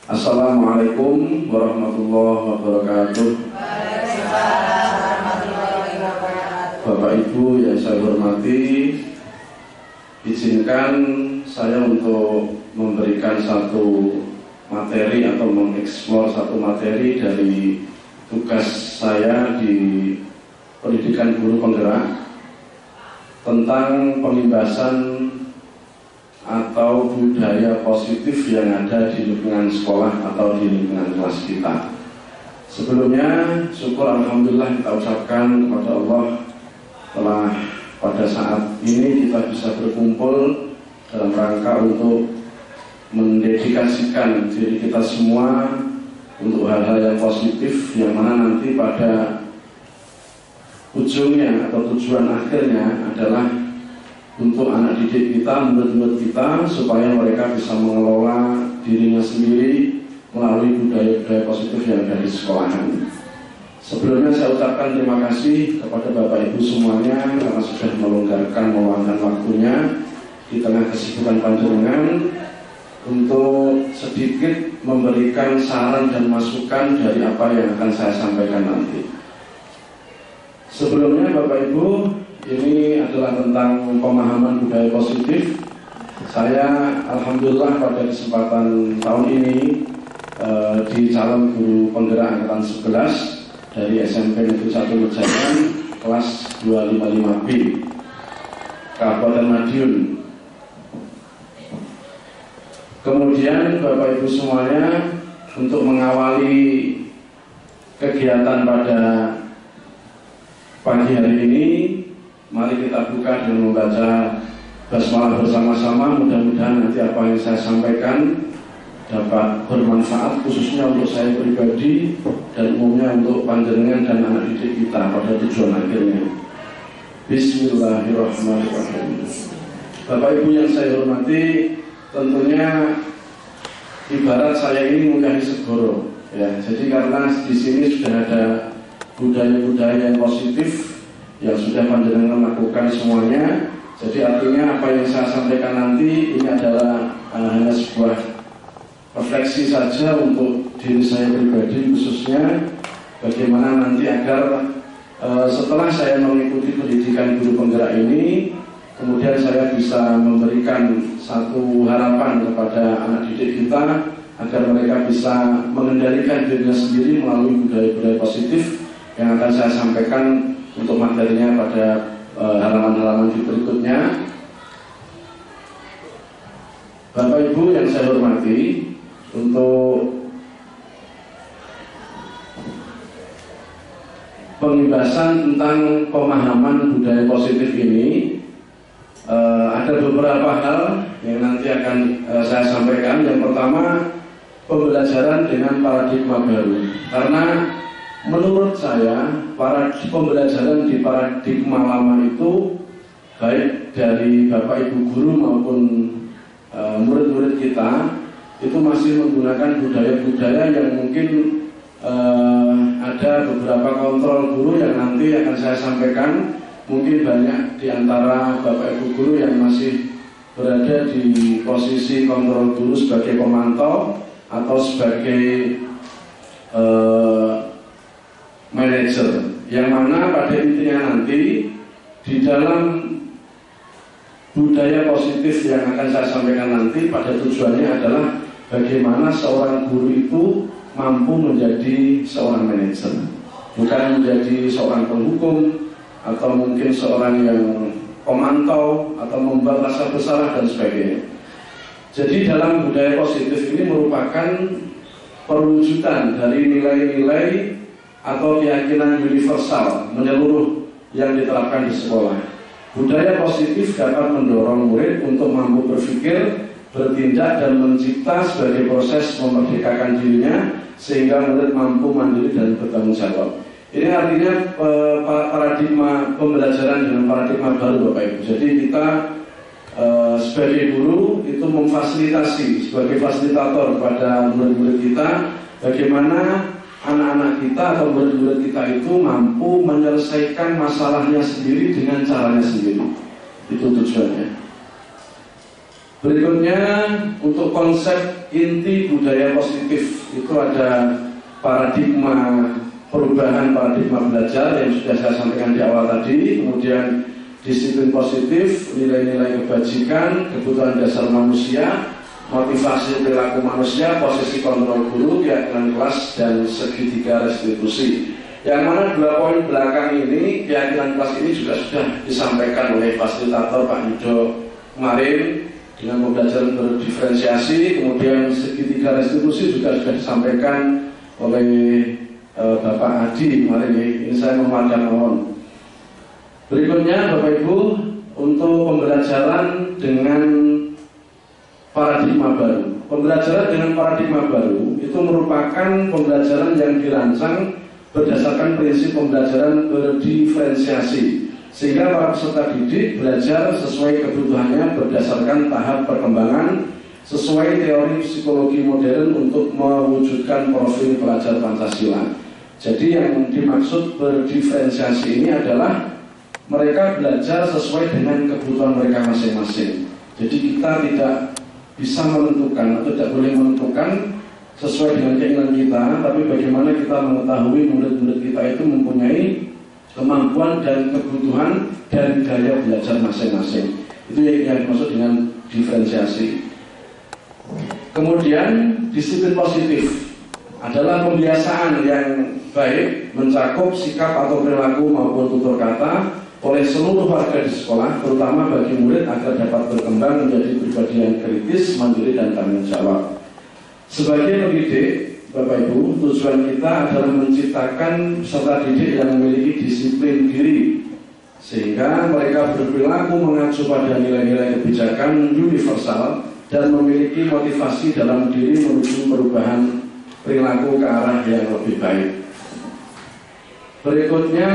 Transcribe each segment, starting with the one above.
Assalamualaikum warahmatullahi wabarakatuh. Bapak Ibu yang saya hormati, izinkan saya untuk memberikan satu materi atau mengeksplor satu materi dari tugas saya di pendidikan guru penggerak tentang pengimbasan atau budaya positif yang ada di lingkungan sekolah atau di lingkungan kelas kita. Sebelumnya, syukur alhamdulillah kita ucapkan kepada Allah telah pada saat ini kita bisa berkumpul dalam rangka untuk mendedikasikan diri kita semua untuk hal-hal yang positif, yang mana nanti pada ujungnya atau tujuan akhirnya adalah untuk anak didik kita, murid-murid kita, supaya mereka bisa mengelola dirinya sendiri melalui budaya-budaya positif yang ada di sekolahan. Sebelumnya saya ucapkan terima kasih kepada Bapak Ibu semuanya karena sudah meluangkan waktunya di tengah kesibukan panjenengan untuk sedikit memberikan saran dan masukan dari apa yang akan saya sampaikan nanti. Sebelumnya Bapak Ibu, ini adalah tentang pemahaman budaya positif. Saya alhamdulillah pada kesempatan tahun ini di calon guru penggerak angkatan 11 dari SMP Negeri 1 Mejayan kelas 255B Kabupaten Madiun. Kemudian Bapak Ibu semuanya, untuk mengawali kegiatan pada pagi hari ini, mari kita buka dengan membaca basmalah bersama-sama. Mudah-mudahan nanti apa yang saya sampaikan dapat bermanfaat khususnya untuk saya pribadi dan umumnya untuk panjenengan dan anak didik kita pada tujuan akhirnya. Bismillahirrahmanirrahim. Bapak Ibu yang saya hormati, tentunya ibarat saya ini menggahi segoro, ya. Jadi karena di sini sudah ada budaya-budaya yang positif yang sudah panjenengan lakukan semuanya. Jadi artinya apa yang saya sampaikan nanti ini adalah hanya sebuah refleksi saja untuk diri saya pribadi, khususnya bagaimana nanti agar setelah saya mengikuti pendidikan guru penggerak ini, kemudian saya bisa memberikan satu harapan kepada anak didik kita agar mereka bisa mengendalikan dirinya sendiri melalui budaya-budaya positif yang akan saya sampaikan untuk materinya pada halaman-halaman berikutnya. Bapak Ibu yang saya hormati, untuk pembahasan tentang pemahaman budaya positif ini ada beberapa hal yang nanti akan saya sampaikan. Yang pertama, pembelajaran dengan paradigma baru. Karena menurut saya, pembelajaran di paradigma lama itu, baik dari Bapak Ibu guru maupun murid-murid kita, itu masih menggunakan budaya-budaya yang mungkin ada beberapa kontrol guru yang nanti akan saya sampaikan. Mungkin banyak di antara Bapak Ibu guru yang masih berada di posisi kontrol guru sebagai pemantau atau sebagai manajer, yang mana pada intinya nanti di dalam budaya positif yang akan saya sampaikan nanti pada tujuannya adalah bagaimana seorang guru itu mampu menjadi seorang manajer, bukan menjadi seorang penghukum atau mungkin seorang yang pemantau atau membuat rasa bersalah dan sebagainya. Jadi dalam budaya positif ini merupakan perwujudan dari nilai-nilai atau keyakinan universal menyeluruh yang diterapkan di sekolah. Budaya positif dapat mendorong murid untuk mampu berpikir, bertindak dan mencipta sebagai proses memerdekakan dirinya sehingga murid mampu mandiri dan bertanggung jawab. Ini artinya paradigma pembelajaran dengan paradigma baru, Bapak Ibu. Jadi kita sebagai guru itu memfasilitasi sebagai fasilitator kepada murid-murid kita bagaimana anak-anak kita atau murid-murid kita itu mampu menyelesaikan masalahnya sendiri dengan caranya sendiri. Itu tujuannya. Berikutnya untuk konsep inti budaya positif itu ada paradigma perubahan paradigma belajar yang sudah saya sampaikan di awal tadi, kemudian disiplin positif, nilai-nilai kebajikan, kebutuhan dasar manusia, motivasi perilaku manusia, posisi kontrol guru, keyakinan kelas, dan segitiga restitusi. Yang mana 2 poin belakang ini, keyakinan kelas ini juga sudah disampaikan oleh fasilitator Pak Yudo kemarin dengan pembelajaran berdiferensiasi, kemudian segitiga restitusi juga sudah disampaikan oleh Bapak Adi kemarin. Ini saya menguatkan mohon. Berikutnya Bapak Ibu, untuk pembelajaran dengan paradigma baru. Pembelajaran dengan paradigma baru itu merupakan pembelajaran yang dirancang berdasarkan prinsip pembelajaran berdiferensiasi, sehingga para peserta didik belajar sesuai kebutuhannya berdasarkan tahap perkembangan sesuai teori psikologi modern untuk mewujudkan profil pelajar Pancasila. Jadi yang dimaksud berdiferensiasi ini adalah mereka belajar sesuai dengan kebutuhan mereka masing-masing. Jadi kita tidak bisa menentukan atau tidak boleh menentukan sesuai dengan keinginan kita, tapi bagaimana kita mengetahui murid-murid kita itu mempunyai kemampuan dan kebutuhan dan gaya belajar masing-masing. Itu yang dimaksud dengan diferensiasi. Kemudian disiplin positif adalah pembiasaan yang baik mencakup sikap atau perilaku maupun tutur kata oleh seluruh warga di sekolah, terutama bagi murid agar dapat berkembang menjadi pribadi yang kritis, mandiri, dan tanggung jawab. Sebagai pendidik, Bapak Ibu, tujuan kita adalah menciptakan peserta didik yang memiliki disiplin diri, sehingga mereka berperilaku mengacu pada nilai-nilai kebijakan universal dan memiliki motivasi dalam diri menuju perubahan perilaku ke arah yang lebih baik. Berikutnya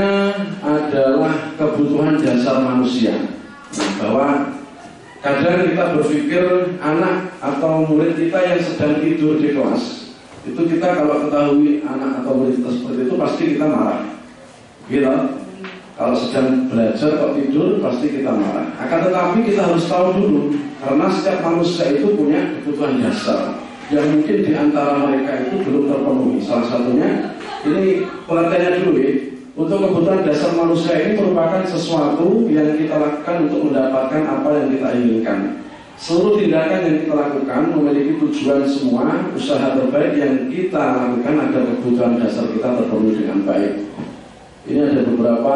adalah kebutuhan dasar manusia. Bahwa kadang kita berpikir anak atau murid kita yang sedang tidur di kelas, itu kita kalau ketahui anak atau murid kita seperti itu pasti kita marah. Gitu. Kalau sedang belajar kok tidur pasti kita marah. Akan tetapi kita harus tahu dulu, karena setiap manusia itu punya kebutuhan dasar yang mungkin di antara mereka itu belum terpenuhi. Salah satunya, ini pengertiannya dulu ya. Untuk kebutuhan dasar manusia ini merupakan sesuatu yang kita lakukan untuk mendapatkan apa yang kita inginkan. Seluruh tindakan yang kita lakukan memiliki tujuan semua, usaha terbaik yang kita lakukan agar kebutuhan dasar kita terpenuhi dengan baik. Ini ada beberapa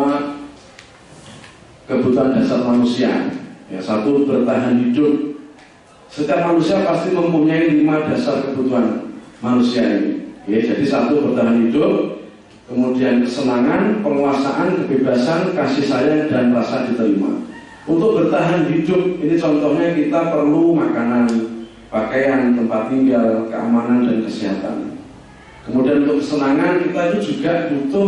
kebutuhan dasar manusia. Ya, satu, bertahan hidup. Setiap manusia pasti mempunyai 5 dasar kebutuhan manusia ini. Ya, jadi satu, bertahan hidup, kemudian kesenangan, penguasaan, kebebasan, kasih sayang, dan rasa diterima. Untuk bertahan hidup, ini contohnya kita perlu makanan, pakaian, tempat tinggal, keamanan, dan kesehatan. Kemudian untuk kesenangan, kita itu juga butuh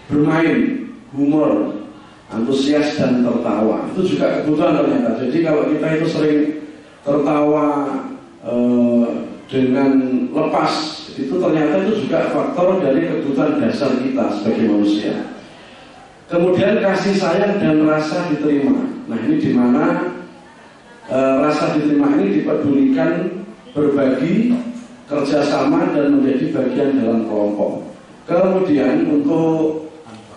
bermain, humor, antusias, dan tertawa. Itu juga kebutuhan ternyata. Jadi kalau kita itu sering tertawa dengan lepas, itu ternyata itu juga faktor dari kebutuhan dasar kita sebagai manusia. Kemudian kasih sayang dan rasa diterima. Nah, ini di mana rasa diterima ini dipedulikan, berbagi, kerjasama, dan menjadi bagian dalam kelompok. Kemudian untuk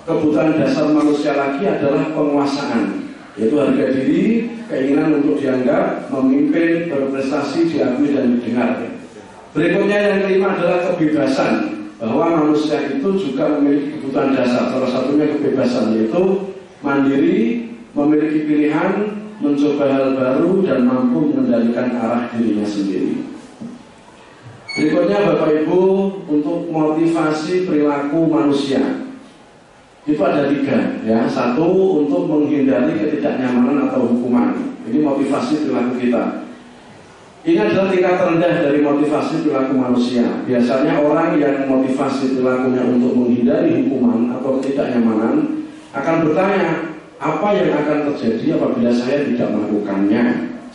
kebutuhan dasar manusia lagi adalah penguasaan, yaitu harga diri, keinginan untuk dianggap, memimpin, berprestasi, diakui, dan didengar. Berikutnya yang kelima adalah kebebasan, bahwa manusia itu juga memiliki kebutuhan dasar. Salah satunya kebebasan, yaitu mandiri, memiliki pilihan, mencoba hal baru, dan mampu mengendalikan arah dirinya sendiri. Berikutnya Bapak Ibu, untuk motivasi perilaku manusia itu ada 3 ya. Satu, untuk menghindari ketidaknyamanan atau hukuman. Ini motivasi perilaku kita. Ini adalah tingkat terendah dari motivasi perilaku manusia. Biasanya orang yang motivasi perilakunya untuk menghindari hukuman atau ketidaknyamanan akan bertanya, apa yang akan terjadi apabila saya tidak melakukannya?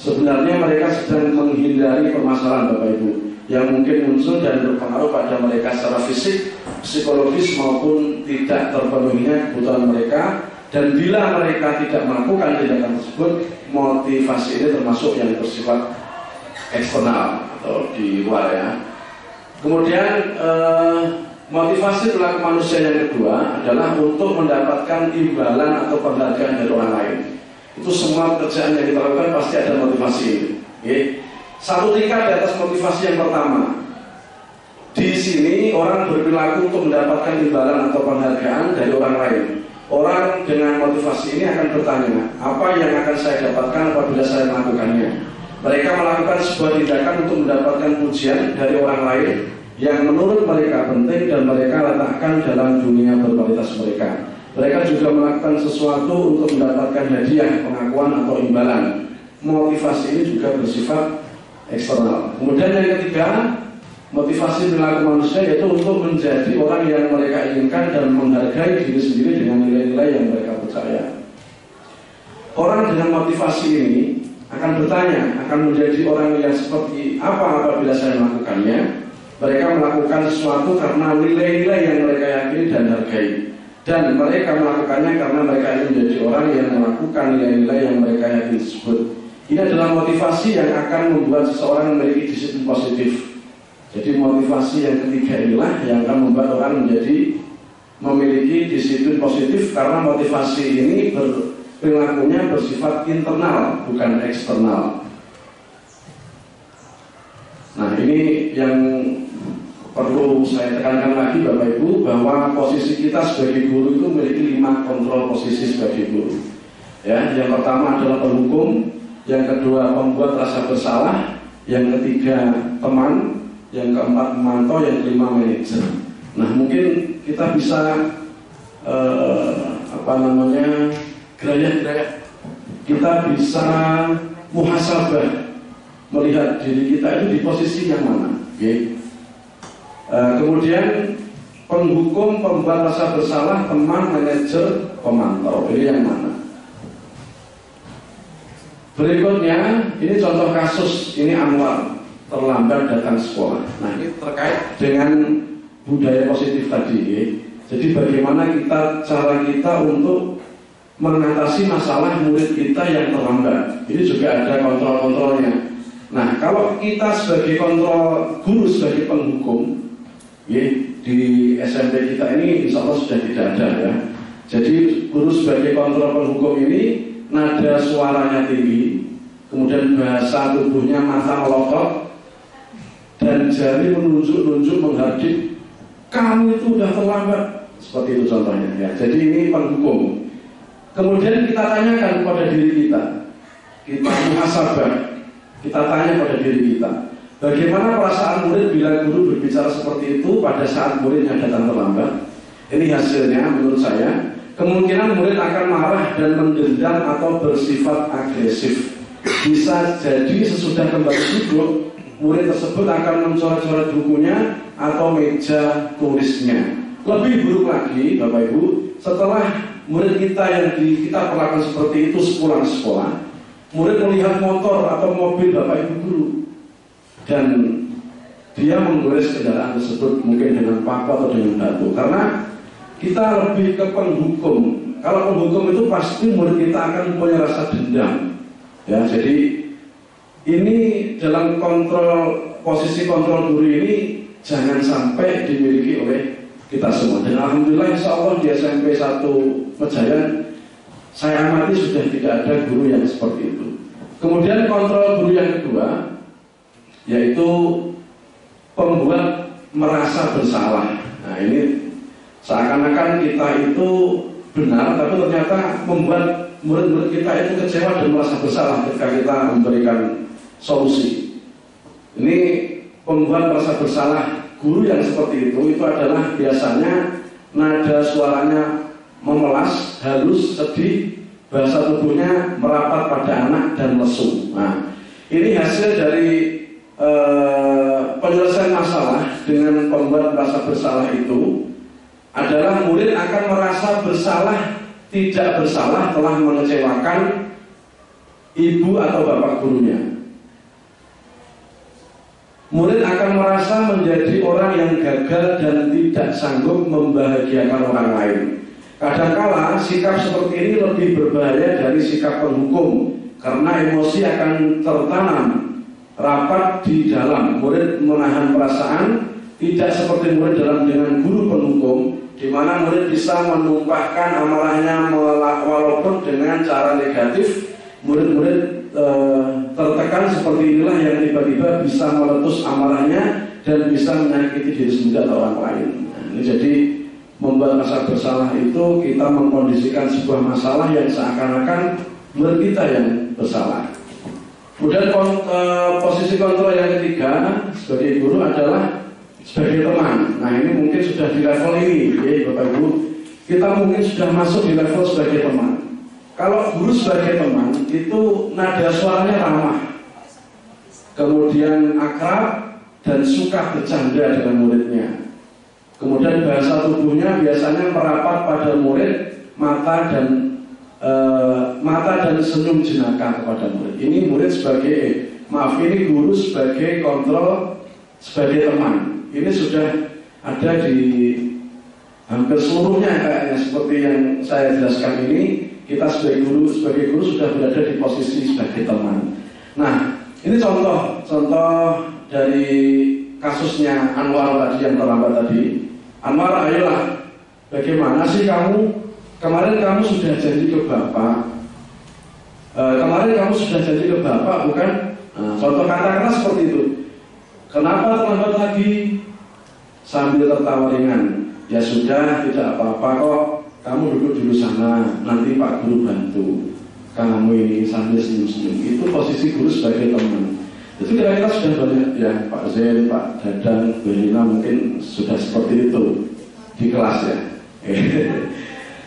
Sebenarnya mereka sedang menghindari permasalahan Bapak Ibu yang mungkin muncul dan berpengaruh pada mereka secara fisik, psikologis, maupun tidak terpenuhinya kebutuhan mereka. Dan bila mereka tidak melakukan tindakan tersebut, motivasi ini termasuk yang bersifat eksternal atau di luar ya. Kemudian motivasi perilaku manusia yang kedua adalah untuk mendapatkan imbalan atau penghargaan dari orang lain. Itu semua pekerjaan yang kita lakukan pasti ada motivasi ini. Okay. Satu tingkat di atas motivasi yang pertama. Di sini orang berperilaku untuk mendapatkan imbalan atau penghargaan dari orang lain. Orang dengan motivasi ini akan bertanya, apa yang akan saya dapatkan apabila saya melakukannya? Mereka melakukan sebuah tindakan untuk mendapatkan pujian dari orang lain yang menurut mereka penting dan mereka letakkan dalam dunia berkualitas mereka. Mereka juga melakukan sesuatu untuk mendapatkan hadiah, pengakuan atau imbalan. Motivasi ini juga bersifat eksternal. Kemudian yang ketiga, motivasi perilaku manusia yaitu untuk menjadi orang yang mereka inginkan dan menghargai diri sendiri dengan nilai-nilai yang mereka percaya. Orang dengan motivasi ini akan bertanya, akan menjadi orang yang seperti apa apabila saya melakukannya. Mereka melakukan sesuatu karena nilai-nilai yang mereka yakini dan hargai. Dan mereka melakukannya karena mereka ingin menjadi orang yang melakukan nilai-nilai yang mereka yakini tersebut. Ini adalah motivasi yang akan membuat seseorang memiliki disiplin positif. Jadi motivasi yang ketiga inilah yang akan membuat orang menjadi memiliki disiplin positif karena motivasi ini perilakunya bersifat internal bukan eksternal. Nah ini yang perlu saya tekankan lagi Bapak Ibu bahwa posisi kita sebagai guru itu memiliki 5 kontrol posisi sebagai guru. Ya, yang pertama adalah penghukum, yang kedua pembuat rasa bersalah, yang ketiga teman, yang keempat memantau, yang kelima manajer. Nah mungkin kita bisa gerayat-gerayat. Kita bisa muhasabah melihat diri kita itu di posisi yang mana. Okay. Kemudian penghukum, pembuat rasa bersalah, teman, manajer, pemantau. Ini yang mana? Berikutnya ini contoh kasus. Ini Anwar terlambat datang sekolah. Nah ini terkait dengan budaya positif tadi. Ya. Jadi bagaimana cara kita untuk mengatasi masalah murid kita yang terlambat. Ini juga ada kontrol-kontrolnya. Nah kalau kita sebagai guru sebagai penghukum, ya, di SMP kita ini insya Allah sudah tidak ada ya. Jadi guru sebagai kontrol penghukum ini nada suaranya tinggi, kemudian bahasa tubuhnya mata melotot, dan jari menunjuk-nunjuk menghardik, kamu itu udah terlambat. Seperti itu contohnya ya. Jadi ini penghukum. Kemudian kita tanyakan kepada diri kita muhasabah, kita tanya pada diri kita, bagaimana perasaan murid bila guru berbicara seperti itu pada saat muridnya datang terlambat? Ini hasilnya menurut saya, kemungkinan murid akan marah dan mendendam atau bersifat agresif. Bisa jadi sesudah kembali duduk, murid tersebut akan mencoret-coret bukunya atau meja tulisnya. Lebih buruk lagi Bapak Ibu, setelah murid kita yang kita perlakukan seperti itu sepulang sekolah, murid melihat motor atau mobil Bapak Ibu guru dan dia menggores kendaraan tersebut mungkin dengan paku atau dengan batu, karena kita lebih ke penghukum. Kalau penghukum itu pasti murid kita akan punya rasa dendam ya. Jadi ini dalam posisi kontrol guru ini jangan sampai dimiliki oleh kita semua. Dan alhamdulillah insya Allah di SMP 1 Mejayan saya amati sudah tidak ada guru yang seperti itu. Kemudian kontrol guru yang kedua yaitu pembuat merasa bersalah. Nah ini seakan-akan kita itu benar, tapi ternyata membuat murid-murid kita itu kecewa dan merasa bersalah ketika kita memberikan solusi. Ini pembuat merasa bersalah. Guru yang seperti itu adalah biasanya nada suaranya memelas, halus, sedih, bahasa tubuhnya merapat pada anak dan lesu. Nah, ini hasil dari penyelesaian masalah dengan pembuat merasa bersalah itu adalah murid akan merasa bersalah, tidak bersalah telah mengecewakan ibu atau bapak gurunya. Murid akan merasa menjadi orang yang gagal dan tidak sanggup membahagiakan orang lain. Kadangkala sikap seperti ini lebih berbahaya dari sikap penghukum karena emosi akan tertanam rapat di dalam, murid menahan perasaan, tidak seperti murid dalam dengan guru penghukum, di mana murid bisa menumpahkan amarahnya walaupun dengan cara negatif. Murid-murid tertekan seperti inilah yang tiba-tiba bisa meletus amarahnya dan bisa menyakiti diri sendiri atau orang lain. Nah, ini jadi membuat rasa bersalah itu kita mengkondisikan sebuah masalah yang seakan-akan murid kita yang bersalah. Kemudian posisi kontrol yang ketiga sebagai guru adalah sebagai teman. Nah, ini mungkin sudah di level ini, ya Bapak Ibu. Kita mungkin sudah masuk di level sebagai teman. Kalau guru sebagai teman itu nada suaranya ramah, kemudian akrab dan suka bercanda dengan muridnya. Kemudian bahasa tubuhnya biasanya merapat pada murid, mata dan senyum jenaka kepada murid. Ini murid sebagai ini guru sebagai kontrol sebagai teman. Ini sudah ada di hampir seluruhnya kayaknya seperti yang saya jelaskan ini. Kita sebagai guru sudah berada di posisi sebagai teman. Nah, ini contoh dari kasusnya Anwar tadi yang terlambat tadi. Anwar, ayolah, bagaimana sih kamu? Kemarin kamu sudah janji ke Bapak. Bukan? Nah, contoh kata-kata seperti itu. Kenapa terlambat lagi? Sambil tertawa ringan. Ya sudah, tidak apa-apa kok. Kamu duduk dulu sana, nanti Pak Guru bantu. Kamu ini sambil senyum-senyum. Itu posisi guru sebagai teman. Itu kira-kira sudah banyak ya, Pak Zain, Pak Dadang, Bu Rina mungkin sudah seperti itu di kelas ya.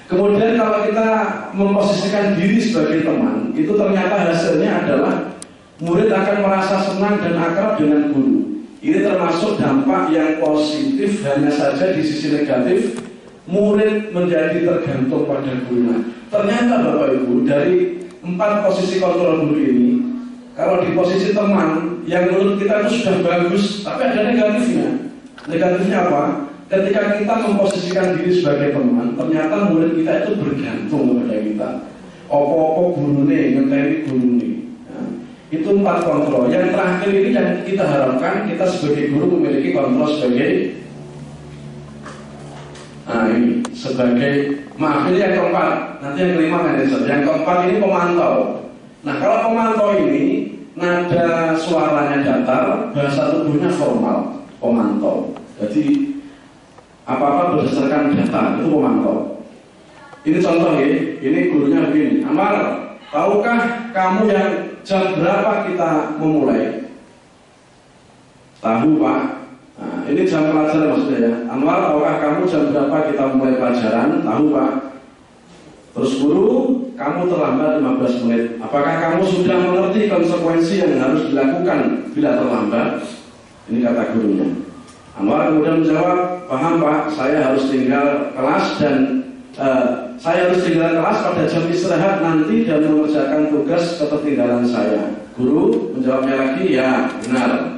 Kemudian kalau kita memposisikan diri sebagai teman, itu ternyata hasilnya adalah murid akan merasa senang dan akrab dengan guru. Ini termasuk dampak yang positif, hanya saja di sisi negatif murid menjadi tergantung pada gurunya. Ternyata Bapak Ibu, dari 4 posisi kontrol guru ini, kalau di posisi teman yang menurut kita itu sudah bagus, tapi ada negatifnya. Negatifnya apa? Ketika kita memposisikan diri sebagai teman, ternyata murid kita itu bergantung kepada kita. Opo-opo guru nih, ngenteni guru nih. Nah, itu 4 kontrol. Yang terakhir ini yang kita harapkan kita sebagai guru memiliki kontrol sebagai ini sebagai, maaf ini yang keempat, nanti yang kelima manajer, yang keempat ini pemantau. Nah, kalau pemantau ini nada suaranya datar, bahasa tubuhnya formal, pemantau. Jadi apa-apa berdasarkan data, itu pemantau. Ini contoh ya, ini gurunya begini. Amar, tahukah kamu yang jam berapa kita memulai? Tahu Pak. Nah, ini jam pelajaran maksudnya ya. Anwar, tahukah kamu jam berapa kita mulai pelajaran? Tahu Pak. Terus guru, kamu terlambat 15 menit. Apakah kamu sudah mengerti konsekuensi yang harus dilakukan bila terlambat? Ini kata gurunya. Anwar kemudian menjawab, paham Pak, saya harus tinggal kelas dan pada jam istirahat nanti dan mengerjakan tugas ketertinggalan saya. Guru menjawabnya lagi, ya benar.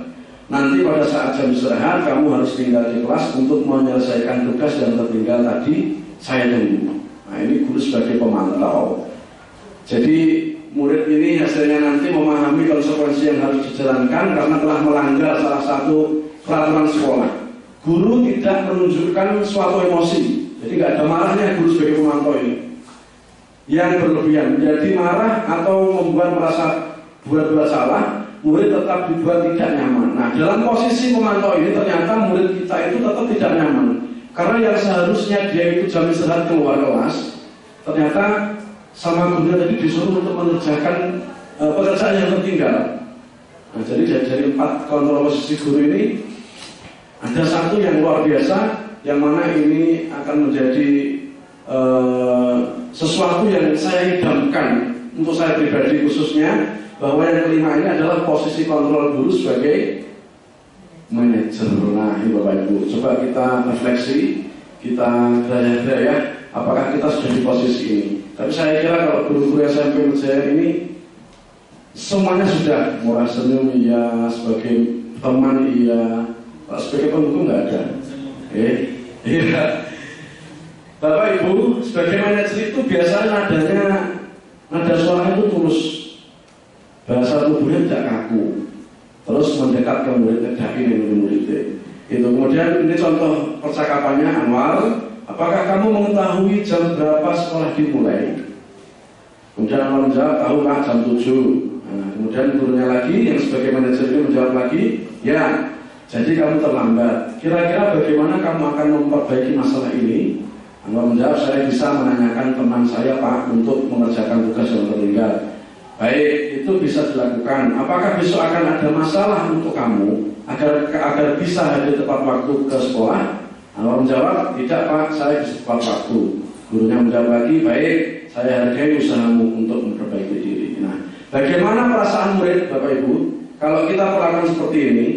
Nanti pada saat jam istirahat kamu harus tinggal di kelas untuk menyelesaikan tugas yang tertinggal tadi, saya tunggu. Nah, ini guru sebagai pemantau. Jadi murid ini hasilnya nanti memahami konsekuensi yang harus dijalankan karena telah melanggar salah satu peraturan sekolah. Guru tidak menunjukkan suatu emosi, jadi nggak ada marahnya guru sebagai pemantau ini. Yang berlebihan menjadi marah atau membuat merasa buat-buat salah, murid tetap dibuat tidak nyaman. Nah, dalam posisi pemantau ini ternyata murid kita itu tetap tidak nyaman. Karena yang seharusnya dia itu jam istirahat keluar kelas, ternyata sama gurunya tadi disuruh untuk mengerjakan pekerjaan yang tertinggal. Nah, jadi dari 4 kontrol posisi guru ini ada satu yang luar biasa, yang mana ini akan menjadi sesuatu yang saya idamkan untuk saya pribadi khususnya, bahwa yang kelima ini adalah posisi kontrol guru sebagai manajer. Nah, ini Bapak Ibu, coba kita refleksi, kita gaya-gaya apakah kita sudah di posisi ini. Tapi saya kira kalau guru-guru SMP Mujaya ini semuanya sudah, murah senyum iya, sebagai teman iya, sebagai pendukung nggak ada. Iya. Bapak Ibu, sebagai manajer itu biasanya nada suaranya itu tulus, bahasa tubuhnya tidak kaku. terus mendekat ke murid, ngedaki murid-muridnya. Itu kemudian ini contoh percakapannya, Anwar, apakah kamu mengetahui jam berapa sekolah dimulai? Kemudian Anwar menjawab, tahu Pak, jam 7. Nah, kemudian gurunya lagi yang sebagai manajer ini menjawab lagi, ya, jadi kamu terlambat. Kira-kira bagaimana kamu akan memperbaiki masalah ini? Anwar menjawab, saya bisa menanyakan teman saya Pak untuk mengerjakan tugas yang tertinggal. Baik, itu bisa dilakukan. Apakah besok akan ada masalah untuk kamu agar bisa hadir tepat waktu ke sekolah? Anwar menjawab, tidak Pak, saya bisa tepat waktu. Gurunya menjawab lagi, baik, saya hargai usahamu untuk memperbaiki diri. Nah, bagaimana perasaan murid, Bapak Ibu? Kalau kita perlakukan seperti ini,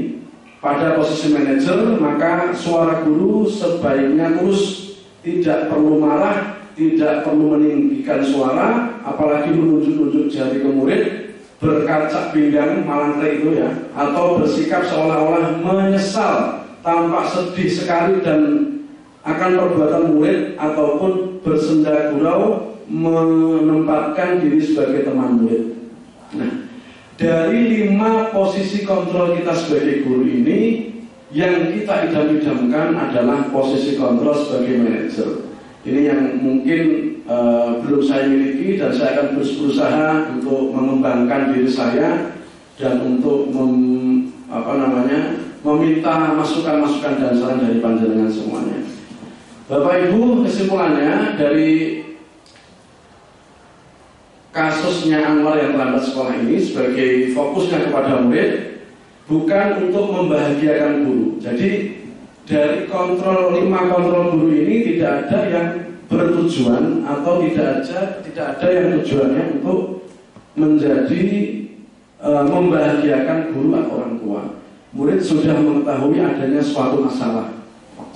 pada posisi manajer, maka suara guru sebaiknya terus, tidak perlu marah, tidak perlu meninggikan suara, apalagi menunjuk-nunjuk jari ke murid, berkacak pinggang, malangkle itu ya, atau bersikap seolah-olah menyesal, tampak sedih sekali dan akan perbuatan murid, ataupun bersenda gurau menempatkan diri sebagai teman murid. Nah, dari 5 posisi kontrol kita sebagai guru ini, yang kita idam-idamkan adalah posisi kontrol sebagai manajer. Ini yang mungkin belum saya miliki, dan saya akan terus berusaha untuk mengembangkan diri saya dan untuk meminta masukan-masukan dan saran dari panjenengan semuanya. Bapak Ibu, kesimpulannya dari kasusnya Anwar yang terlambat sekolah ini, sebagai fokusnya kepada murid, bukan untuk membahagiakan guru. Jadi dari 5 kontrol guru ini tidak ada yang bertujuan atau tidak ada yang tujuannya untuk menjadi membahagiakan guru atau orang tua. Murid sudah mengetahui adanya suatu masalah.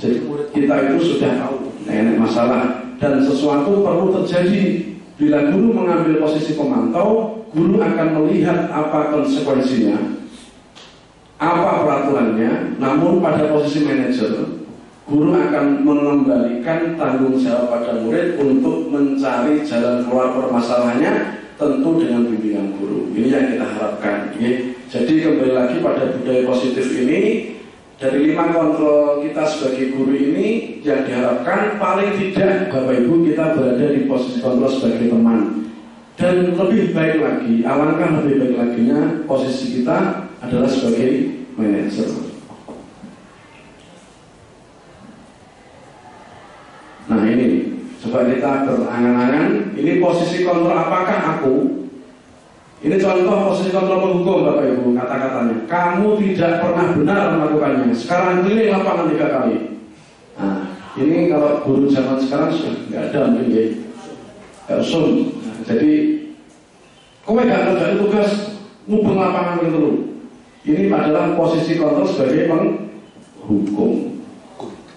Jadi murid kita itu sudah tahu nenek masalah, dan sesuatu perlu terjadi. Bila guru mengambil posisi pemantau, guru akan melihat apa konsekuensinya, apa peraturannya. Namun pada posisi manajer, guru akan mengembalikan tanggung jawab pada murid untuk mencari jalan keluar permasalahannya, tentu dengan bimbingan guru. Ini yang kita harapkan. Jadi kembali lagi pada budaya positif ini, dari 5 kontrol kita sebagai guru ini, yang diharapkan paling tidak Bapak Ibu kita berada di posisi kontrol sebagai teman. Dan lebih baik lagi, alangkah lebih baik laginya, posisi kita adalah sebagai manajer. Nah ini, coba kita berangan-angan, ini posisi kontrol apakah aku? Ini contoh posisi kontrol penghukum Bapak Ibu, kata-katanya. Kamu tidak pernah benar melakukannya, sekarang keliling lapangan 3 kali. Nah, ini kalau guru zaman sekarang sudah nggak ada mungkin ya, nggak usum. Nah, jadi, kowe gak kerjain tugas, ngubeng lapangan itu. Ini adalah posisi kontrol sebagai penghukum.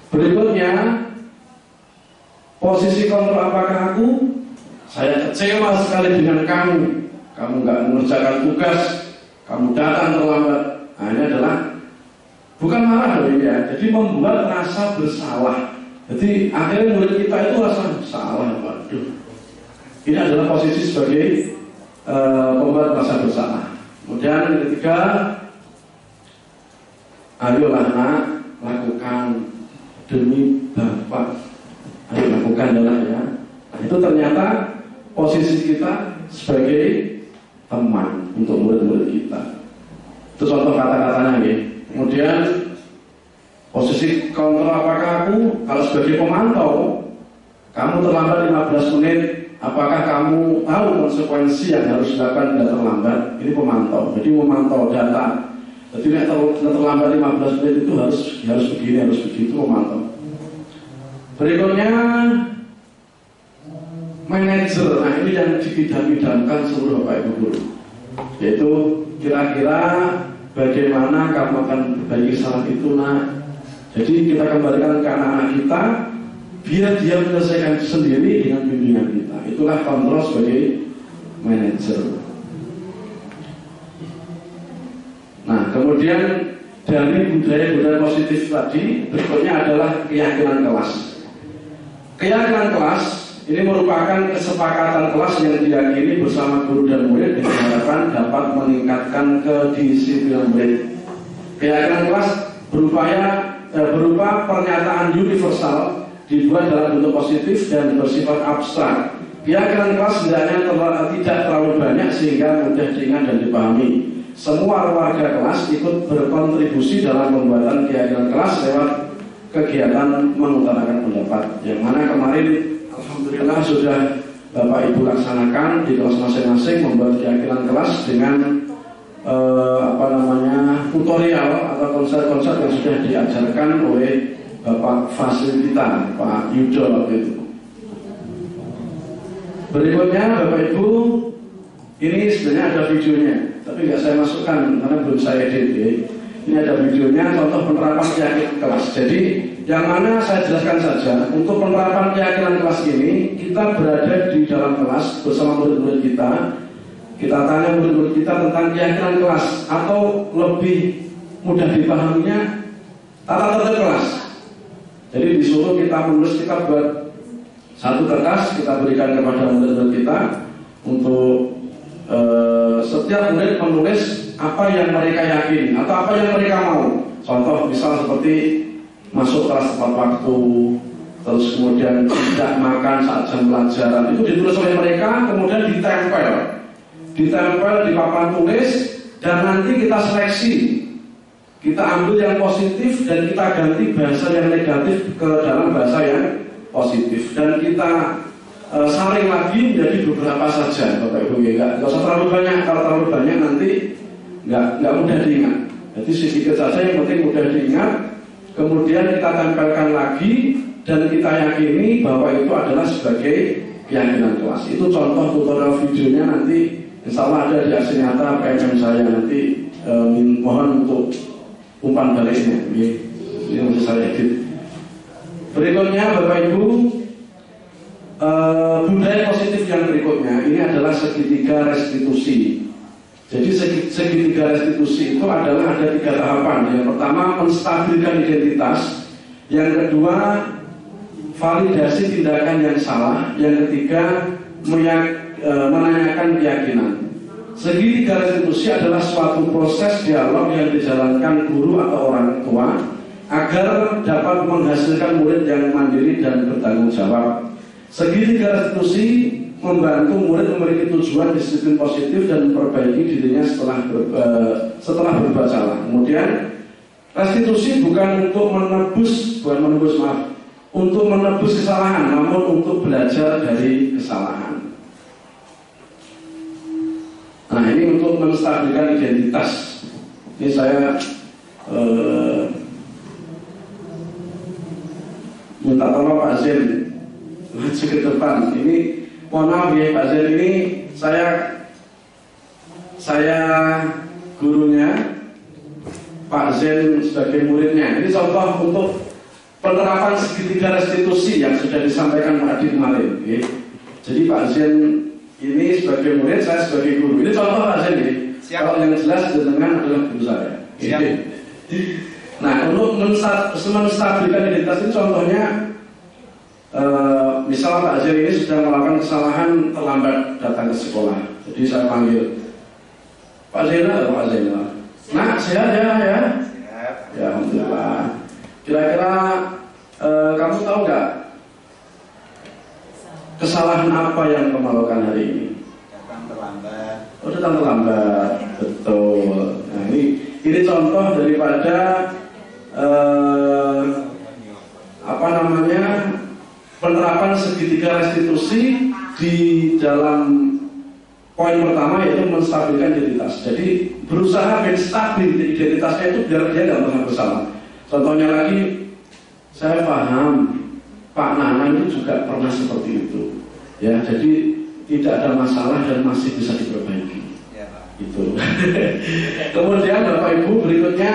Berikutnya, posisi kontrol apakah aku? Saya kecewa sekali dengan kamu. Kamu nggak mengerjakan tugas, kamu datang terlambat. Nah, ini adalah bukan marah loh ini ya, jadi membuat rasa bersalah. Jadi akhirnya murid kita itu rasa salah, waduh. Ini adalah posisi sebagai pembuat rasa bersalah. Kemudian yang ketiga, ayolah nak, lakukan demi Bapak. Ayo lakukan adalah ya. Nah, itu ternyata posisi kita sebagai teman untuk murid-murid kita. Itu contoh kata-katanya ya. Kemudian posisi kontrol apakah aku? Kalau sebagai pemantau, kamu terlambat 15 menit, apakah kamu tahu konsekuensi yang harus dilakukan bila terlambat? Ini pemantau. Jadi memantau data. Jadi terlambat 15 menit itu harus begini, harus begitu, memantau. Berikutnya manajer. Nah ini yang diidam-idamkan seluruh Bapak Ibu guru, yaitu kira-kira bagaimana kamu akan berbagi kesalahan itu nak. Jadi kita kembalikan ke anak-anak kita, biar dia menyelesaikan itu sendiri dengan bimbingan kita. Itulah kontrol sebagai manajer. Nah kemudian dari budaya-budaya positif tadi, berikutnya adalah keyakinan kelas. Keyakinan kelas Ini merupakan kesepakatan kelas yang diyakini bersama guru dan murid dengan harapan dapat meningkatkan kedisiplinan murid. Keyakinan kelas berupa pernyataan universal dibuat dalam bentuk positif dan bersifat abstrak. Keyakinan kelas hendaknya tidak terlalu banyak sehingga mudah diingat dan dipahami. Semua warga kelas ikut berkontribusi dalam pembuatan keyakinan kelas lewat kegiatan mengutarakan pendapat, yang mana kemarin alhamdulillah sudah Bapak Ibu laksanakan di kelas masing-masing, membuat keyakinan kelas dengan tutorial atau konsep-konsep yang sudah diajarkan oleh Bapak Fasilita, Pak Yudo waktu itu. Berikutnya Bapak Ibu, ini sebenarnya ada videonya, tapi nggak saya masukkan karena belum saya edit ya. Ini ada videonya contoh penerapan keyakinan kelas. Jadi yang mana saya jelaskan saja, untuk penerapan keyakinan kelas ini kita berada di dalam kelas bersama murid-murid kita. Kita tanya murid-murid kita tentang keyakinan kelas, atau lebih mudah dipahaminya tata tertib kelas. Jadi disuruh kita menulis, kita buat satu kertas, kita berikan kepada murid-murid kita untuk setiap murid menulis apa yang mereka yakini atau apa yang mereka mau. Contoh misal seperti masuk kelas tepat waktu, terus kemudian tidak makan saat jam pelajaran, itu ditulis oleh mereka, kemudian ditempel di papan tulis, dan nanti kita seleksi, kita ambil yang positif dan kita ganti bahasa yang negatif ke dalam bahasa yang positif, dan kita saring lagi menjadi beberapa saja, Bapak Ibu. Nggak usah terlalu banyak, kalau terlalu banyak nanti nggak mudah diingat. Jadi sedikit saja yang penting mudah diingat. Kemudian kita tempelkan lagi dan kita yakini bahwa itu adalah sebagai keyakinan kelas. Itu contoh tutorial videonya, nanti insya Allah ada di aksi nyata PMM saya, nanti mohon untuk umpan baliknya. Ini masih saya edit. Berikutnya Bapak Ibu, budaya positif yang berikutnya ini adalah segitiga restitusi. Jadi segitiga restitusi itu adalah ada 3 tahapan. Yang pertama menstabilkan identitas, yang kedua validasi tindakan yang salah, yang ketiga menanyakan keyakinan. Segitiga restitusi adalah suatu proses dialog yang dijalankan guru atau orang tua agar dapat menghasilkan murid yang mandiri dan bertanggung jawab. Segitiga restitusi membantu murid memiliki tujuan disiplin positif dan memperbaiki dirinya setelah berbuat salah. Kemudian restitusi bukan untuk untuk menebus kesalahan, namun untuk belajar dari kesalahan. Nah, ini untuk menstabilkan identitas. Ini saya minta tolong Pak Zen maju ke depan. Ini mohon maaf ya Pak Zen, ini saya gurunya, Pak Zen sebagai muridnya. Ini contoh untuk penerapan segitiga restitusi yang sudah disampaikan Pak Adi kemarin ya. Jadi Pak Zen ini sebagai murid, saya sebagai guru. Ini contoh Pak Zen ya. Kalau yang jelas dengan adalah guru saya. Nah, untuk menstabilkan identitas ini contohnya, misal Pak Zen ini sudah melakukan kesalahan terlambat datang ke sekolah. Jadi saya panggil Pak Zena atau Pak Zena. Nah, sehat ya? Ya, alhamdulillah. Kira-kira kamu tahu nggak kesalahan apa yang kamu lakukan hari ini? Datang terlambat. Oh, datang terlambat, betul. Nah, ini contoh daripada penerapan segitiga restitusi di dalam poin pertama, yaitu menstabilkan identitas. Jadi berusaha menstabil identitasnya itu biar dia nggak pernah bersalah. Contohnya lagi, saya paham Pak Nana itu juga pernah seperti itu, ya. Jadi tidak ada masalah dan masih bisa diperbaiki. Ya, Pak. Itu. Kemudian Bapak Ibu berikutnya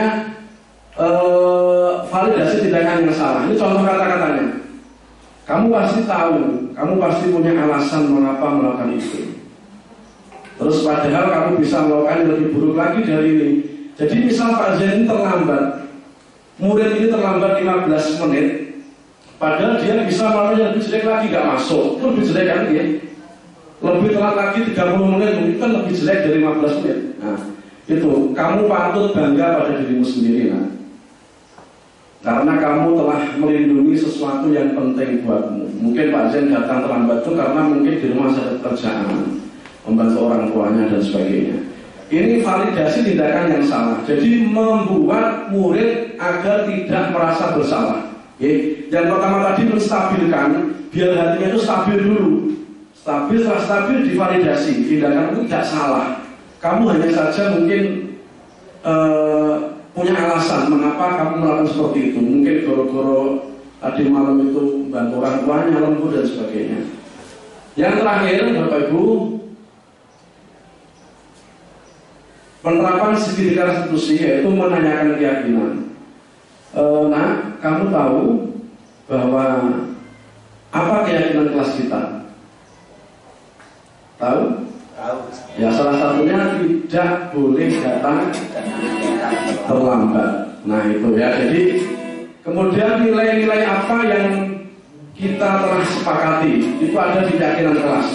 validasi tindakan yang salah. Ini contoh kata-katanya. Kamu pasti tahu, kamu pasti punya alasan mengapa melakukan itu. Terus padahal kamu bisa melakukan yang lebih buruk lagi dari ini. Jadi misal Pak Zen terlambat, murid ini terlambat 15 menit, Padahal dia bisa melalui yang lebih jelek lagi, gak masuk. Itu lebih jelek kan dia? Lebih telat lagi 30 menit, mungkin kan lebih jelek dari 15 menit. Nah, itu, kamu patut bangga pada dirimu sendiri. Nah. Karena kamu telah melindungi sesuatu yang penting buatmu. Mungkin Pak Zen datang terlambat itu karena mungkin di rumah ada pekerjaan, membantu orang tuanya dan sebagainya. Ini validasi tindakan yang salah. Jadi membuat murid agar tidak merasa bersalah. Yang pertama tadi menstabilkan, biar hatinya itu stabil dulu. Stabil, setelah stabil divalidasi, tindakan itu tidak salah. Kamu hanya saja mungkin punya alasan mengapa kamu melakukan seperti itu. Mungkin goro-goro tadi malam itu bantu orang tuanya, lembur dan sebagainya. Yang terakhir, Bapak Ibu, penerapan segitiga restitusi, yaitu menanyakan keyakinan. Nah, kamu tahu bahwa apa keyakinan kelas kita? Tahu? Tahu. Ya, salah satunya tidak boleh datang terlambat. Nah, itu ya. Jadi kemudian nilai-nilai apa yang kita telah sepakati itu ada di keyakinan kelas.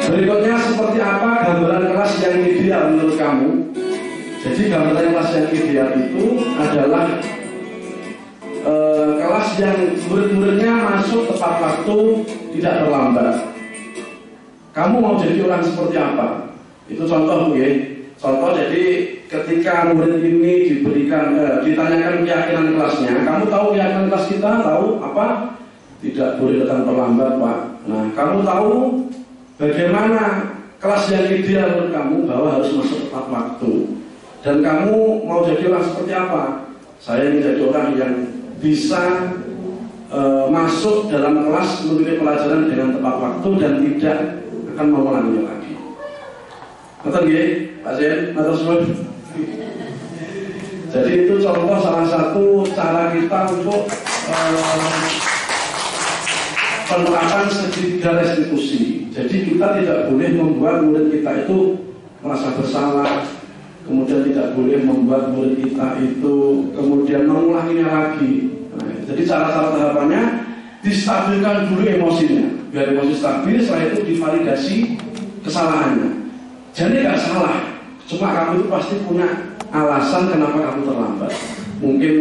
Berikutnya seperti apa gambaran kelas yang ideal menurut kamu? Jadi gambaran kelas yang ideal itu adalah kelas yang murid-muridnya masuk tepat waktu, tidak terlambat. Kamu mau jadi orang seperti apa? Itu contoh ya. Contoh, jadi ketika murid ini diberikan ditanyakan keyakinan kelasnya, kamu tahu keyakinan kelas kita, tahu apa? Tidak boleh datang terlambat, Pak. Nah, kamu tahu bagaimana kelas yang ideal menurut kamu bahwa harus masuk tepat waktu. Dan kamu mau jadi orang seperti apa? Saya ingin jadi orang yang bisa masuk dalam kelas memiliki pelajaran dengan tepat waktu dan tidak akan mengulanginya lagi. Betul nggih, Pak Zen? Matur suwun. Jadi itu contoh salah satu cara kita untuk penerapan segitiga restitusi. Jadi kita tidak boleh membuat murid kita itu merasa bersalah, kemudian tidak boleh membuat murid kita itu kemudian mengulanginya lagi. Nah, jadi cara-cara tahapannya distabilkan dulu emosinya, biar emosi stabil, setelah itu divalidasi kesalahannya. Jadi nggak salah, cuma kamu itu pasti punya alasan kenapa kamu terlambat. Mungkin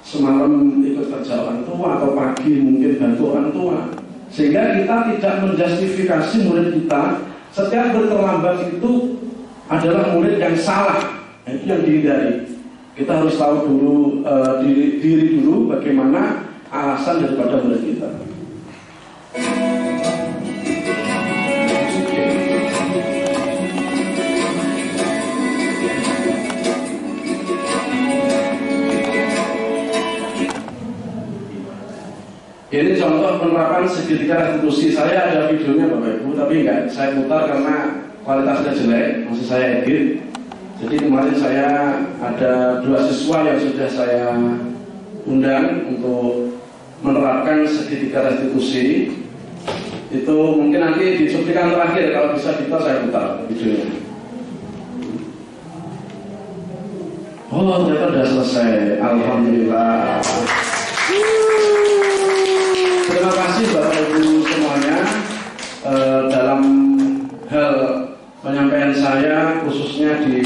semalam ikut kerja orang tua, atau pagi mungkin bantu orang tua. Sehingga kita tidak menjustifikasi murid kita. Setiap murid terlambat itu adalah murid yang salah. Itu yang dihindari. Kita harus tahu dulu diri dulu bagaimana alasan daripada murid kita. Ini contoh penerapan segitiga restitusi. Saya ada videonya Bapak Ibu, tapi enggak saya putar karena kualitasnya jelek, masih saya edit. Jadi kemarin saya ada 2 siswa yang sudah saya undang untuk menerapkan segitiga restitusi. Itu mungkin nanti di cuplikan terakhir, kalau bisa kita saya putar videonya. Oh, ternyata sudah selesai. Alhamdulillah. Terima kasih Bapak Ibu semuanya. Dalam hal penyampaian saya, khususnya di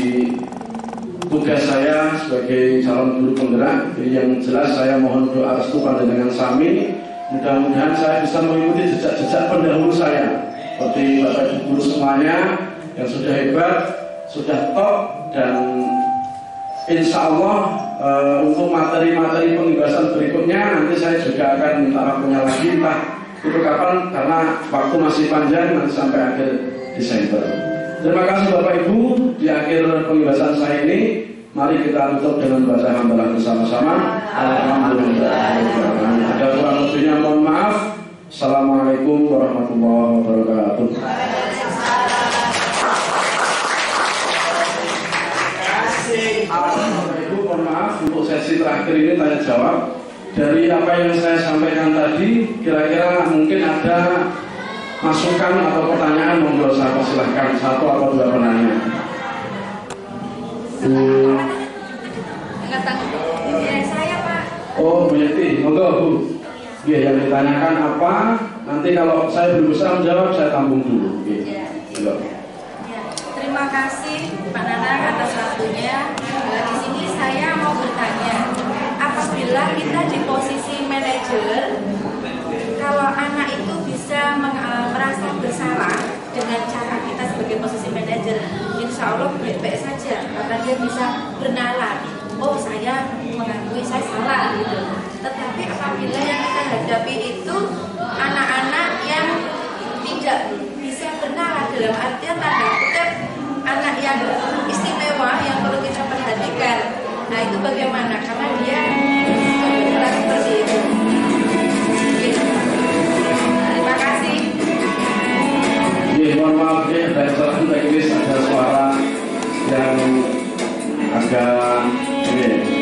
tugas saya sebagai calon guru penggerak, yang jelas saya mohon doa restu panjenengan sami. Mudah-mudahan saya bisa mengikuti jejak-jejak pendahulu saya, seperti Bapak Ibu guru semuanya yang sudah hebat, sudah top, dan insya Allah untuk materi-materi pembahasan berikutnya nanti saya juga akan minta waktunya lagi, entah itu kapan, karena waktu masih panjang, nanti sampai akhir Desember. Terima kasih Bapak Ibu. Di akhir pembahasan saya ini, mari kita tutup dengan baca hamdalah bersama-sama. Alhamdulillah. Ada kurang lebihnya mohon maaf. Assalamualaikum warahmatullahi wabarakatuh. Mohon maaf untuk sesi terakhir ini tanya jawab. Dari apa yang saya sampaikan tadi, kira-kira mungkin ada masukan atau pertanyaan, monggo saya persilahkan 1 atau 2 penanya. Saya monggo Bu. Iya, yang ditanyakan apa? Nanti kalau saya belum bisa menjawab, saya tampung dulu. Ya, terima kasih Pak Nanang atas waktunya. Di sini saya mau bertanya, apabila kita di posisi manajer, kalau anak itu bisa merasa bersalah dengan cara kita sebagai posisi manajer, insya Allah baik-baik saja, karena dia bisa bernalar. Oh, saya mengakui saya salah gitu. Tetapi apabila yang kita hadapi itu anak-anak yang tidak bisa bernalar, dalam artian tanda kutip anak yang istimewa yang perlu kita perhatikan. Nah, itu bagaimana? Karena dia berjalan seperti itu. Terima kasih. Mohon maaf ya, dari satu teknis ada suara yang agak ini.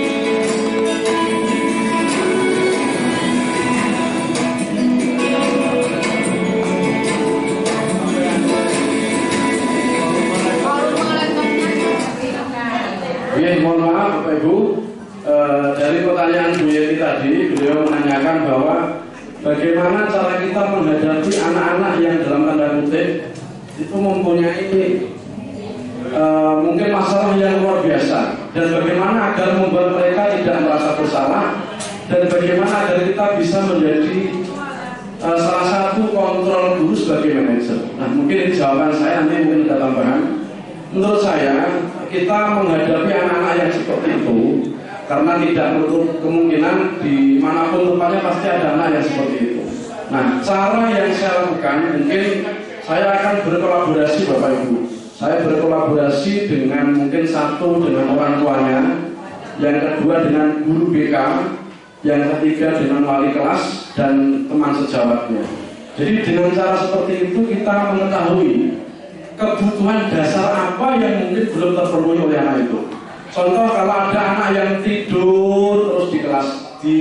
Mohon maaf Bapak Ibu, dari pertanyaan Bu Yeti tadi, beliau menanyakan bahwa bagaimana cara kita menghadapi anak-anak yang dalam tanda kutip itu mempunyai mungkin masalah yang luar biasa, dan bagaimana agar membuat mereka tidak merasa bersalah, dan bagaimana agar kita bisa menjadi salah satu kontrol guru sebagai manajer. Nah, mungkin ini jawaban saya, nanti mungkin ada tambahan. Menurut saya, kita menghadapi anak-anak yang seperti itu, karena tidak menutup kemungkinan di manapun tempatnya pasti ada anak yang seperti itu. Nah, cara yang saya lakukan, mungkin saya akan berkolaborasi Bapak Ibu. Saya berkolaborasi dengan mungkin satu dengan orang tuanya, yang kedua dengan guru BK, yang ketiga dengan wali kelas dan teman sejawatnya. Jadi dengan cara seperti itu kita mengetahui kebutuhan dasar apa yang mungkin belum terpenuhi oleh anak itu. Contoh, kalau ada anak yang tidur terus di kelas, di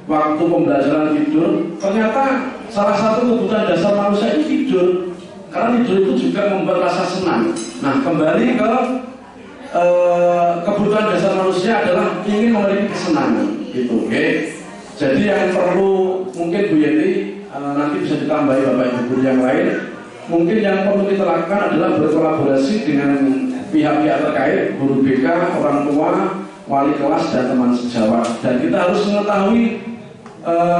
waktu pembelajaran tidur, ternyata salah satu kebutuhan dasar manusia itu tidur. Karena tidur itu juga membuat rasa senang. Nah, kembali ke kebutuhan dasar manusia adalah ingin memiliki kesenangan, gitu. Oke. Jadi yang perlu mungkin Bu Yeti nanti bisa ditambahi Bapak Ibu guru yang lain. Mungkin yang perlu kita lakukan adalah berkolaborasi dengan pihak-pihak terkait, guru BK, orang tua, wali kelas, dan teman sejawat. Dan kita harus mengetahui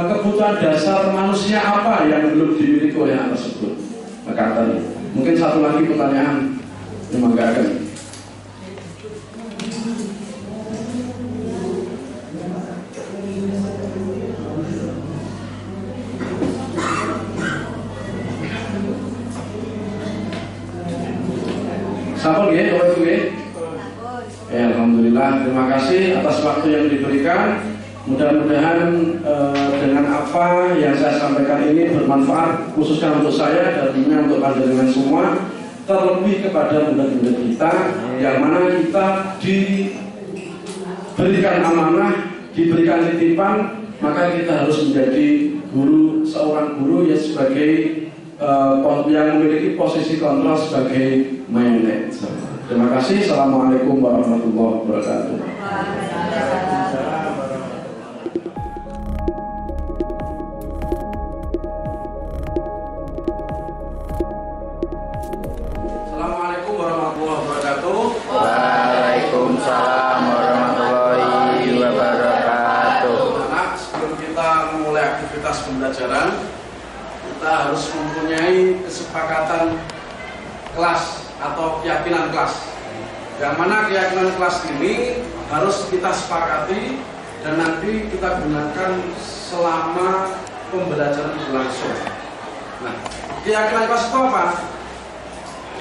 kebutuhan dasar manusia apa yang belum dimiliki oleh anak tersebut. Maka tadi, mungkin satu lagi pertanyaan yang menggagalkan. Sampun ya, Bapak Ibu ya. Alhamdulillah, terima kasih atas waktu yang diberikan. Mudah-mudahan dengan apa yang saya sampaikan ini bermanfaat khususnya untuk saya dan tentunya untuk panjenengan semua, terlebih kepada murid-murid kita yang mana kita diberikan amanah, diberikan titipan, maka kita harus menjadi guru, seorang guru yang sebagai yang memiliki posisi kontrol sebagai manajer. Terima kasih. Assalamualaikum warahmatullahi wabarakatuh. Assalamualaikum warahmatullahi wabarakatuh. Waalaikumsalam warahmatullahi wabarakatuh. Anak, sebelum kita memulai aktivitas pembelajaran, kita harus mempunyai kesepakatan kelas atau keyakinan kelas. Yang mana keyakinan kelas ini harus kita sepakati dan nanti kita gunakan selama pembelajaran berlangsung. Nah, keyakinan kelas itu apa?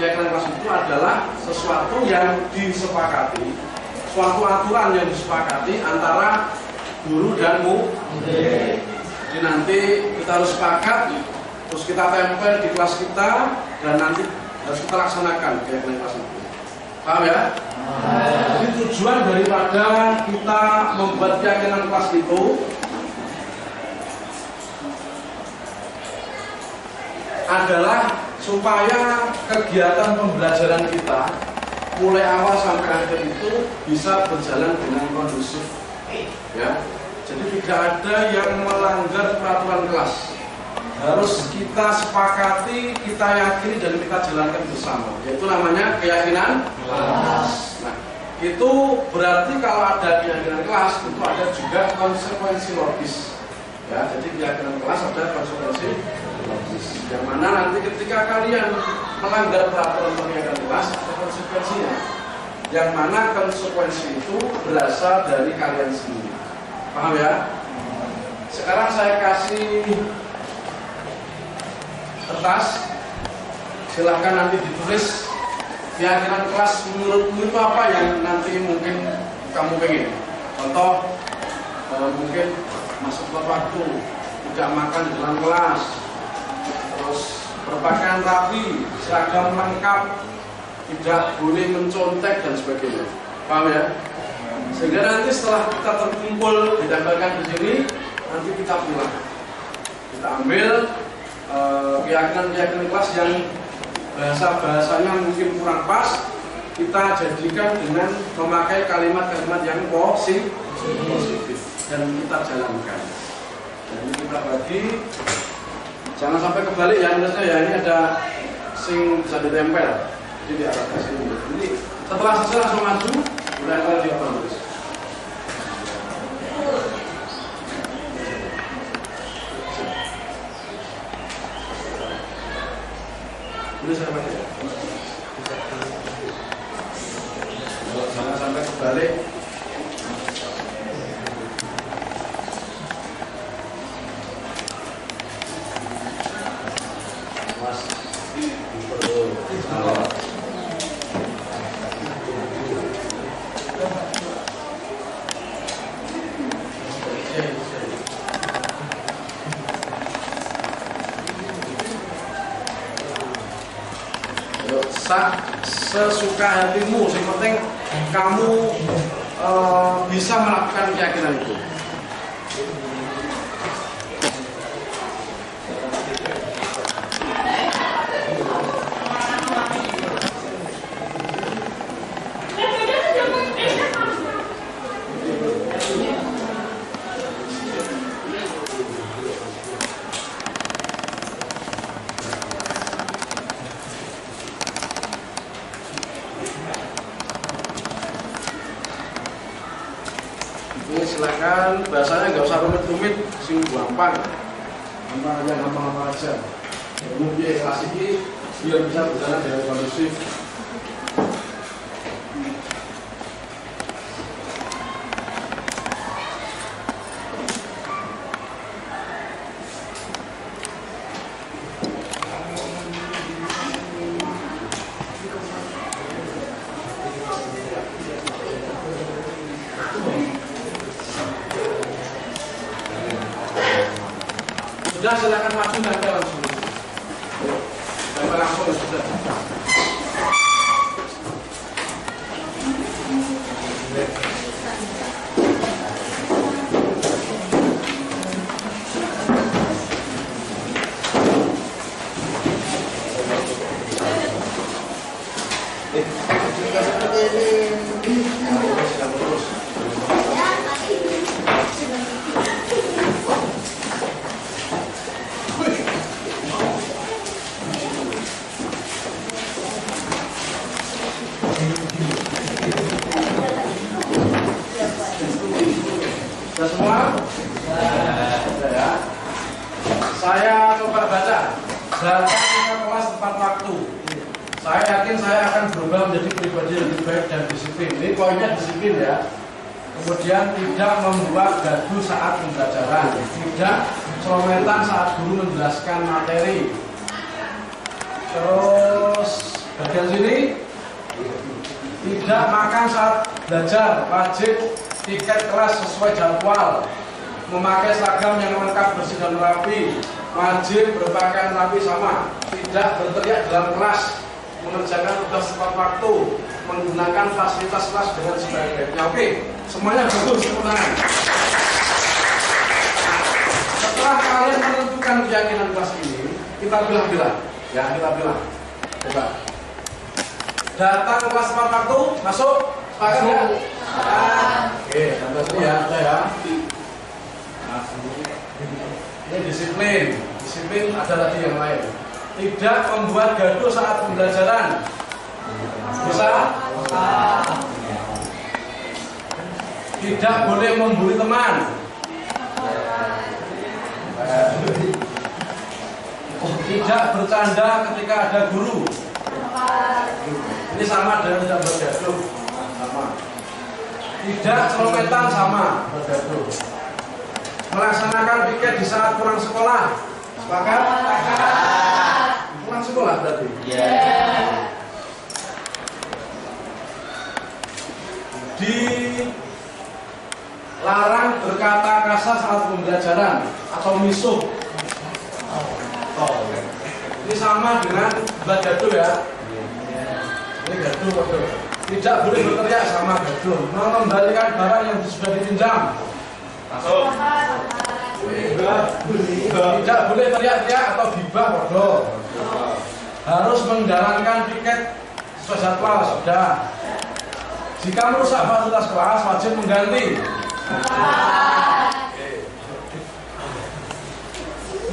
Keyakinan kelas itu adalah sesuatu yang disepakati, suatu aturan yang disepakati antara guru dan murid. Jadi nanti kita harus sepakat, terus kita tempel di kelas kita, dan nanti harus kita laksanakan keyakinan kelas itu. Paham ya? Jadi tujuan daripada kita membuat keyakinan kelas itu adalah supaya kegiatan pembelajaran kita mulai awal sampai akhir itu bisa berjalan dengan kondusif. Ya. Jadi tidak ada yang melanggar peraturan kelas. Harus kita sepakati, kita yakini dan kita jalankan bersama. Yaitu namanya keyakinan kelas. Nah, itu berarti kalau ada keyakinan kelas itu ada juga konsekuensi logis. Ya, jadi keyakinan kelas ada konsekuensi logis. Yang mana nanti ketika kalian melanggar peraturan keyakinan kelas ada konsekuensinya. Yang mana konsekuensi itu berasal dari kalian sendiri. Paham ya? Sekarang saya kasih kertas, silahkan nanti ditulis keyakinan kelas menurutmu itu apa yang nanti mungkin kamu pengen. Contoh, mungkin masuk tepat waktu, tidak makan di dalam kelas, terus berpakaian rapi, seragam lengkap, tidak boleh mencontek dan sebagainya. Paham ya? Sehingga nanti setelah kita terkumpul ditempelkan di sini, nanti kita pulang. Kita ambil keyakinan kelas yang bahasanya mungkin kurang pas, kita jadikan dengan memakai kalimat-kalimat yang positif dan kita jalankan. Dan kita bagi, jangan sampai kebalik ya nulisnya ya, ini ada sing bisa ditempel, jadi di arah sini. Jadi setelah selesai langsung maju, ditempel di apa nulis. Ini saya pakai ya. Jangan sampai kebalik. Mas, sesuka hatimu, yang penting kamu bisa melakukan keyakinan itu. Ini silakan, bahasanya nggak usah rumit-rumit, sing gampang, gampang aja. Kemudian kelas ini biar bisa berjalan dengan kondusif. Sudah, silakan maju nanti langsung. Langsung sudah. Sudah semua? Sudah ya. Saya coba baca. Datang ke kelas tepat waktu. Saya yakin saya akan berubah menjadi pribadi yang lebih baik dan disiplin. Ini poinnya disiplin ya. Kemudian tidak membuat gaduh saat pembelajaran. Tidak celometan saat guru menjelaskan materi. Terus bagian sini, tidak makan saat belajar. Wajib tiket kelas sesuai jadwal, memakai seragam yang lengkap, bersih dan rapi, wajib berpakaian rapi sama, tidak berteriak dalam kelas, mengerjakan tugas tepat waktu, menggunakan fasilitas kelas dengan sebaik-baiknya. Oke, semuanya bagus, tepuk tangan. Setelah kalian menentukan keyakinan kelas ini, kita bilang-bilang, ya kita bilang, coba. Datang ke kelas tepat waktu, masuk, sepakat ya? Oke, sampai sini ya, saya ya. disiplin. Disiplin ada lagi yang lain. Tidak membuat gaduh saat pembelajaran. Bisa? Tidak boleh membuli teman. Tidak bercanda ketika ada guru. Ini sama dengan tidak bergaduh. Sama. Tidak celometan, sama bergaduh. Melaksanakan piket di saat pulang sekolah. Sepakat? Pulang sekolah berarti? Dilarang berkata kasar saat pembelajaran atau misuh. Ini sama dengan gaduh ya. Ini gaduh. Tidak boleh berteriak, sama gaduh. Mengembalikan barang yang sudah dipinjam. Masuk. Tidak boleh teriak-teriak atau gibah, bodoh. Harus menjalankan piket sesuai jadwal, sudah. Jika merusak fasilitas kelas, wajib mengganti.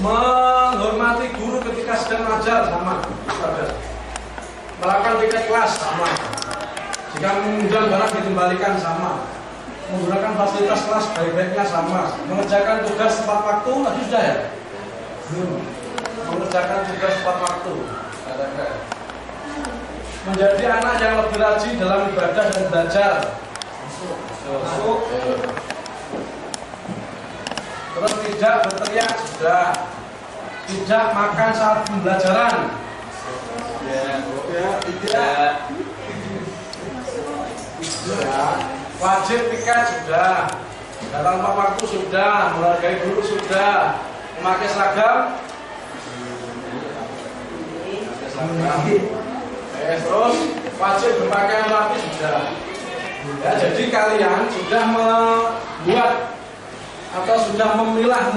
Menghormati guru ketika sedang mengajar, sama. Melakukan piket kelas, sama. Jika meminjam barang dikembalikan, sama. Menggunakan fasilitas kelas baik-baiknya, sama. Mengerjakan tugas tepat waktu, tadi sudah ya? Belum. Mengerjakan tugas tepat waktu. Menjadi anak yang lebih rajin dalam ibadah dan belajar. Masuk. Terus tidak berteriak, sudah. Tidak makan saat pembelajaran. Tidak. Wajib piket, sudah. Datang tepat waktu, sudah. Menghargai guru, sudah. Memakai seragam. Terus wajib berpakaian rapi, sudah. Ya, jadi kalian sudah membuat atau sudah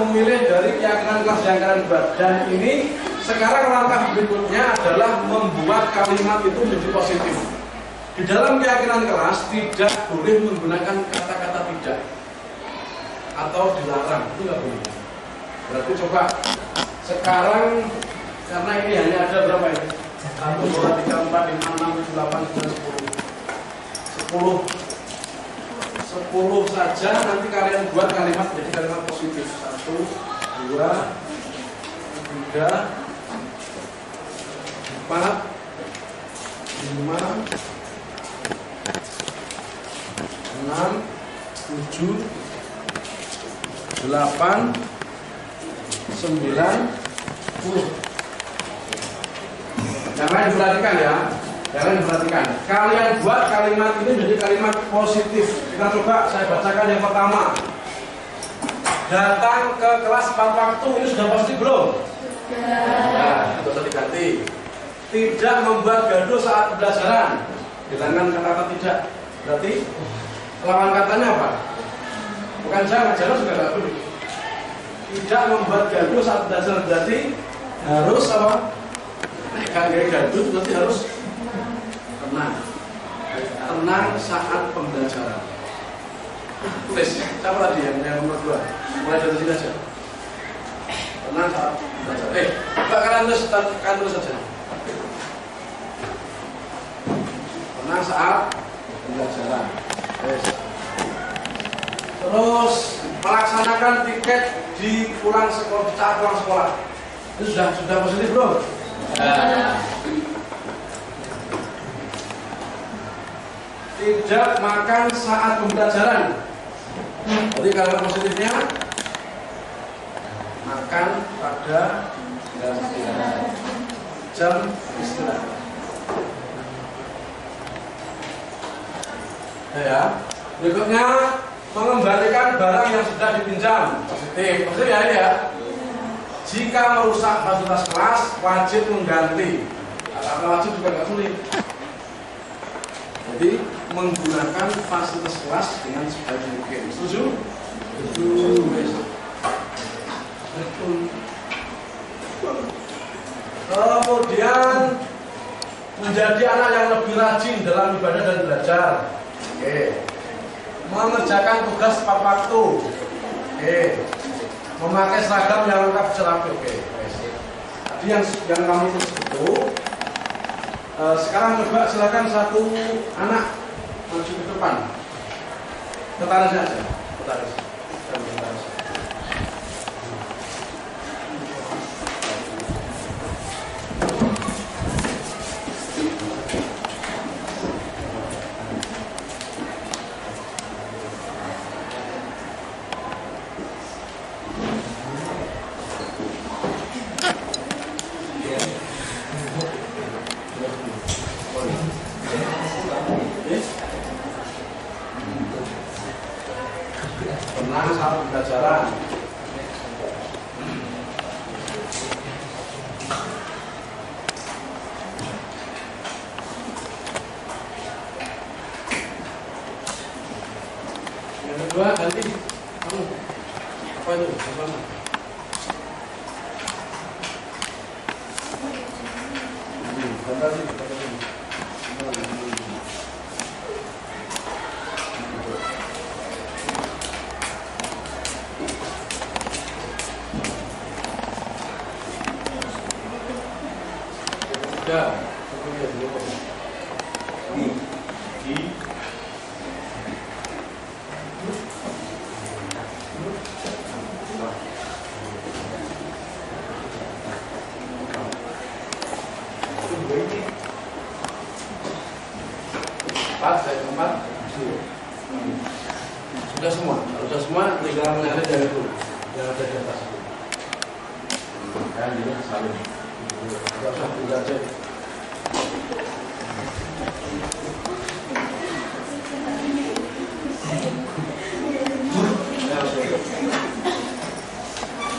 memilih dari keyakinan kelas yang kalian buat. Dan ini sekarang langkah berikutnya adalah membuat kalimat itu menjadi positif. Di dalam keyakinan kelas tidak boleh menggunakan kata-kata tidak atau dilarang, itu nggak boleh. Berarti coba sekarang, karena ini hanya ada berapa ini? 1, 2, 3, 4, 5, 6, 7, 8, 9, 10 10 saja, nanti kalian buat kalimat jadi kalimat positif. 1, 2, 3, 4, 5, 6, 7, 8, 9, 10. Jangan diperhatikan ya. Jangan diperhatikan. Kalian buat kalimat ini menjadi kalimat positif. Kita coba, saya bacakan yang pertama. Datang ke kelas tepat waktu, ini sudah positif belum? Nah, itu bisa diganti. Tidak membuat gaduh saat pembelajaran. Hilangkan kata-kata tidak. Berarti lawan katanya apa? Bukan jangan juga nggak boleh. Tidak membuat gaduh saat pembelajaran, berarti harus apa? Kan gaya gaduh berarti harus tenang. Tenang saat pembelajaran. Tulis, siapa tadi yang nomor 2? Mulai dari sini aja. Tenang saat pembelajaran. Coba kalian tulis saja. Tenang saat pembelajaran. Terus melaksanakan piket di pulang sekolah, saat pulang sekolah. Itu sudah positif belum? Tidak makan saat pembelajaran. Jadi kalau positifnya makan pada jam istirahat. Ya. Berikutnya mengembalikan barang yang sudah dipinjam. Positif. Positif ya ini ya. Jika merusak fasilitas kelas, wajib mengganti. Karena wajib juga nggak sulit. Jadi menggunakan fasilitas kelas dengan sebaik mungkin. Setuju? Setuju. Kemudian menjadi anak yang lebih rajin dalam ibadah dan belajar. Oke. Mengerjakan tugas tepat waktu. Oke. memakai seragam yang lengkap secara oke. Tadi yang kamu tulis itu, sekarang coba silakan satu anak maju ke depan. Ketaris aja, ketaris. Pernah saat pembelajaran yang kedua ganti kamu apa itu apa? Ya, sudah semua tinggal mengalir dari itu yang ada di atas itu. Kan ini saling. Tidak usah belajar.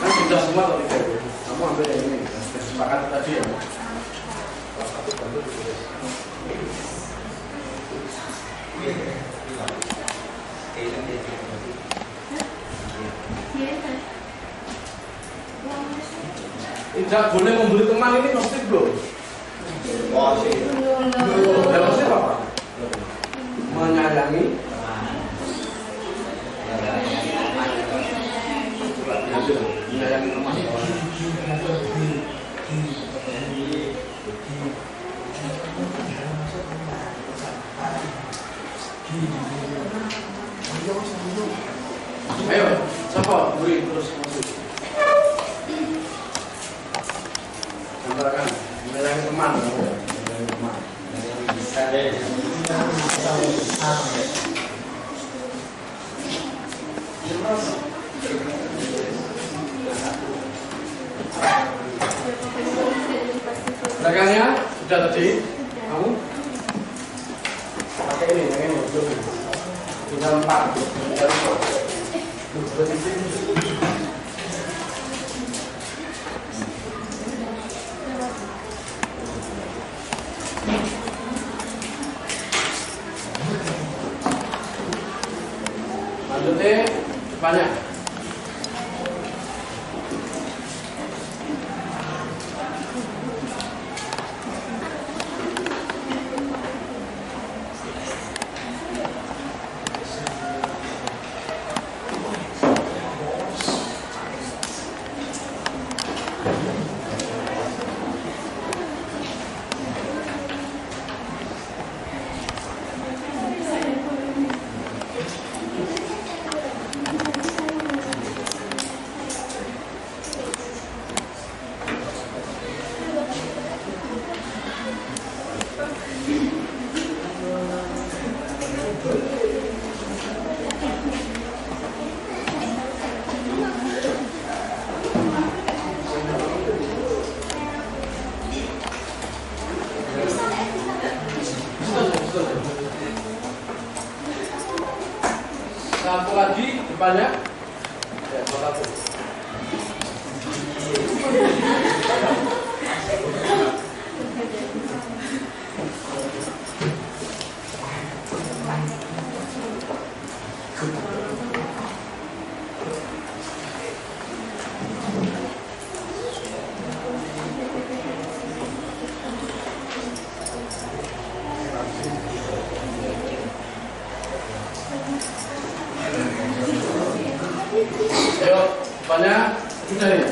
Kan sudah semua tapi kamu ambil yang ini. Sepakat tadi ya. Salah satu bantu ditulis. Tidak boleh membeli teman ini pasti belum. Pasti apa? Menyayangi. Menyayangi teman. Ayo, siapa beri terus masuk. Antarakan menyayangi teman, menyayangi teman. Belakangnya sudah tadi, kamu pakai ini, yang ini, tinggal 4, tinggal 4. Lanjutnya depannya. Satu lagi depannya. Ya, satu. Ayo, Soalnya sudah ya.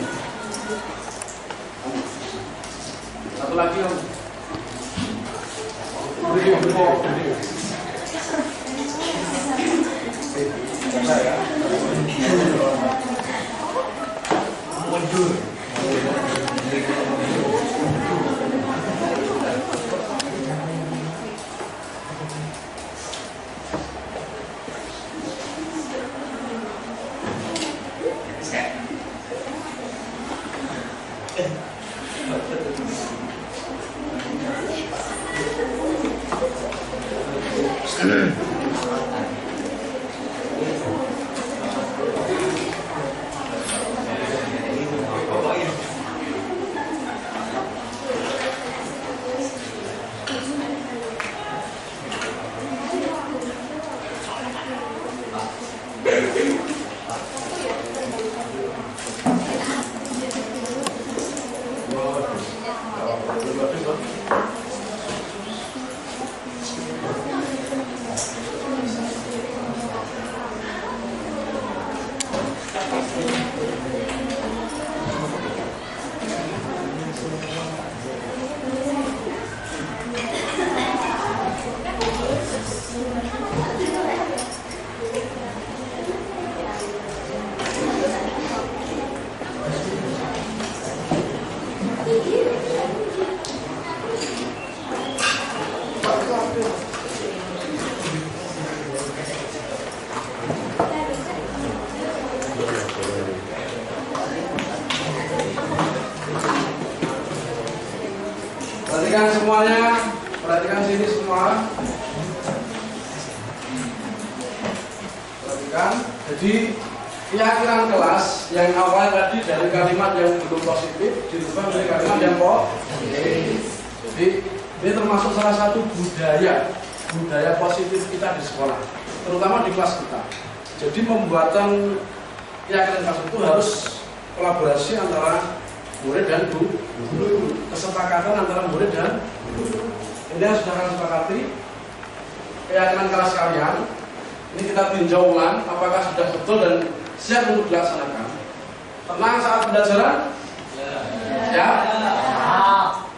Satu lagi om. Beri. Ya. Mundur. Perhatikan semuanya, perhatikan sini semua. Perhatikan. Jadi keyakinan kelas yang awal tadi dari kalimat yang belum positif dirubah menjadi kalimat yang positif. Jadi ini termasuk salah satu budaya positif kita di sekolah, terutama di kelas kita. Jadi pembuatan keyakinan kelas itu harus kolaborasi antara murid dan guru, kesepakatan antara murid dan guru. Ini yang sudah kalian sepakati. Keyakinan kelas kalian ini kita tinjau ulang apakah sudah betul dan siap untuk dilaksanakan. Tenang saat pembelajaran? Ya.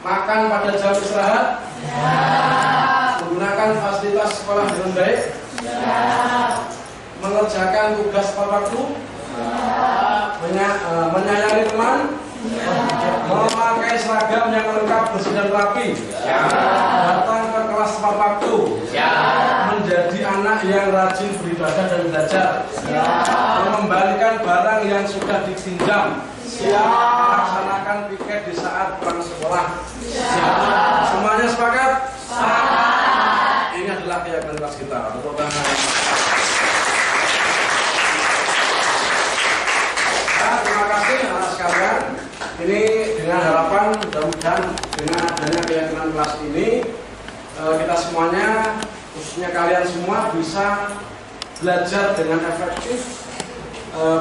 Makan pada jam istirahat? Menggunakan fasilitas sekolah dengan baik? Mengerjakan tugas tepat waktu? Menyayangi teman? Memakai seragam yang lengkap, bersih dan rapi? Datang ke kelas tepat waktu? Menjadi anak yang rajin beribadah dan belajar? Mengembalikan barang yang sudah dipinjam? Melaksanakan piket di saat pulang sekolah? Semuanya sepakat? Ini adalah keyakinan kelas kita. Tepuk tangan. Terima kasih anak sekalian. Ini dengan harapan mudah-mudahan dengan adanya keyakinan kelas ini kita semuanya, khususnya kalian semua bisa belajar dengan efektif,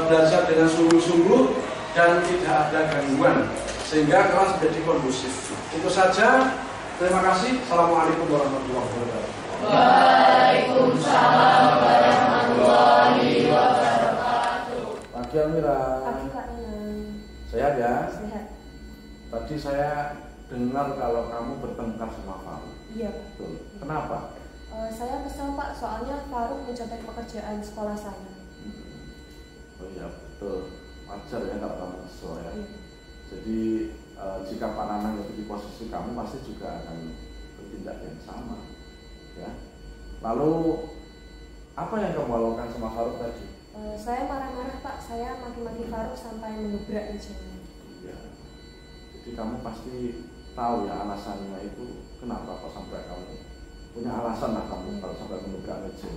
belajar dengan sungguh-sungguh dan tidak ada gangguan sehingga kelas menjadi kondusif. Itu saja. Terima kasih. Assalamualaikum warahmatullahi wabarakatuh. Waalaikumsalam warahmatullahi wabarakatuh. Pagi Almira. Pagi Kak Nana. Sehat ya? Sehat. Tadi saya dengar kalau kamu bertengkar sama Faruk. Iya. Betul. Kenapa? Saya kesal Pak, soalnya Faruk mencontek pekerjaan sekolah saya. Oh iya betul. Wajar ya kalau kamu kesel ya. Iya. Jadi jika Pak Nanang itu di posisi kamu pasti juga akan bertindak yang sama, ya. Lalu apa yang kamu lakukan sama Faruk tadi? Saya marah-marah Pak, saya maki-maki Faruk sampai mengebrak mejanya. Ya. Jadi kamu pasti tahu ya alasannya itu kenapa kok sampai kamu punya alasan lah kamu kalau sampai mengebrak meja.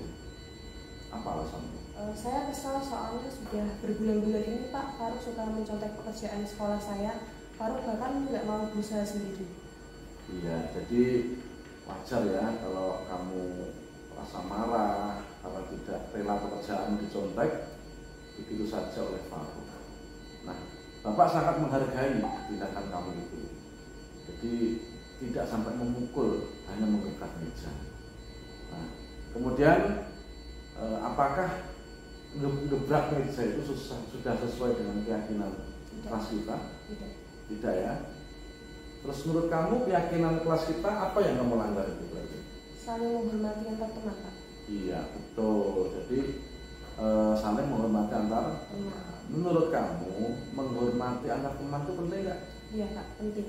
Apa alasannya? Saya kesal soalnya sudah berbulan-bulan ini Pak, Faruk suka mencontek pekerjaan sekolah saya. Faruk bahkan nggak mau berusaha sendiri. Iya, jadi wajar ya kalau kamu rasa marah karena tidak rela pekerjaan dicontek begitu saja oleh Faruk. Nah, Bapak sangat menghargai tindakan kamu itu. Jadi tidak sampai memukul, hanya menggebrak meja. Nah, kemudian apakah gebrak meja itu sudah sesuai dengan keyakinan kelas kita? Tidak. Tidak ya. Terus menurut kamu keyakinan kelas kita apa yang kamu langgar itu berarti? Saling menghormati antar teman, Pak. Iya betul. Jadi saling menghormati antar teman. Menurut kamu menghormati antar teman itu penting nggak? Iya, Pak, penting.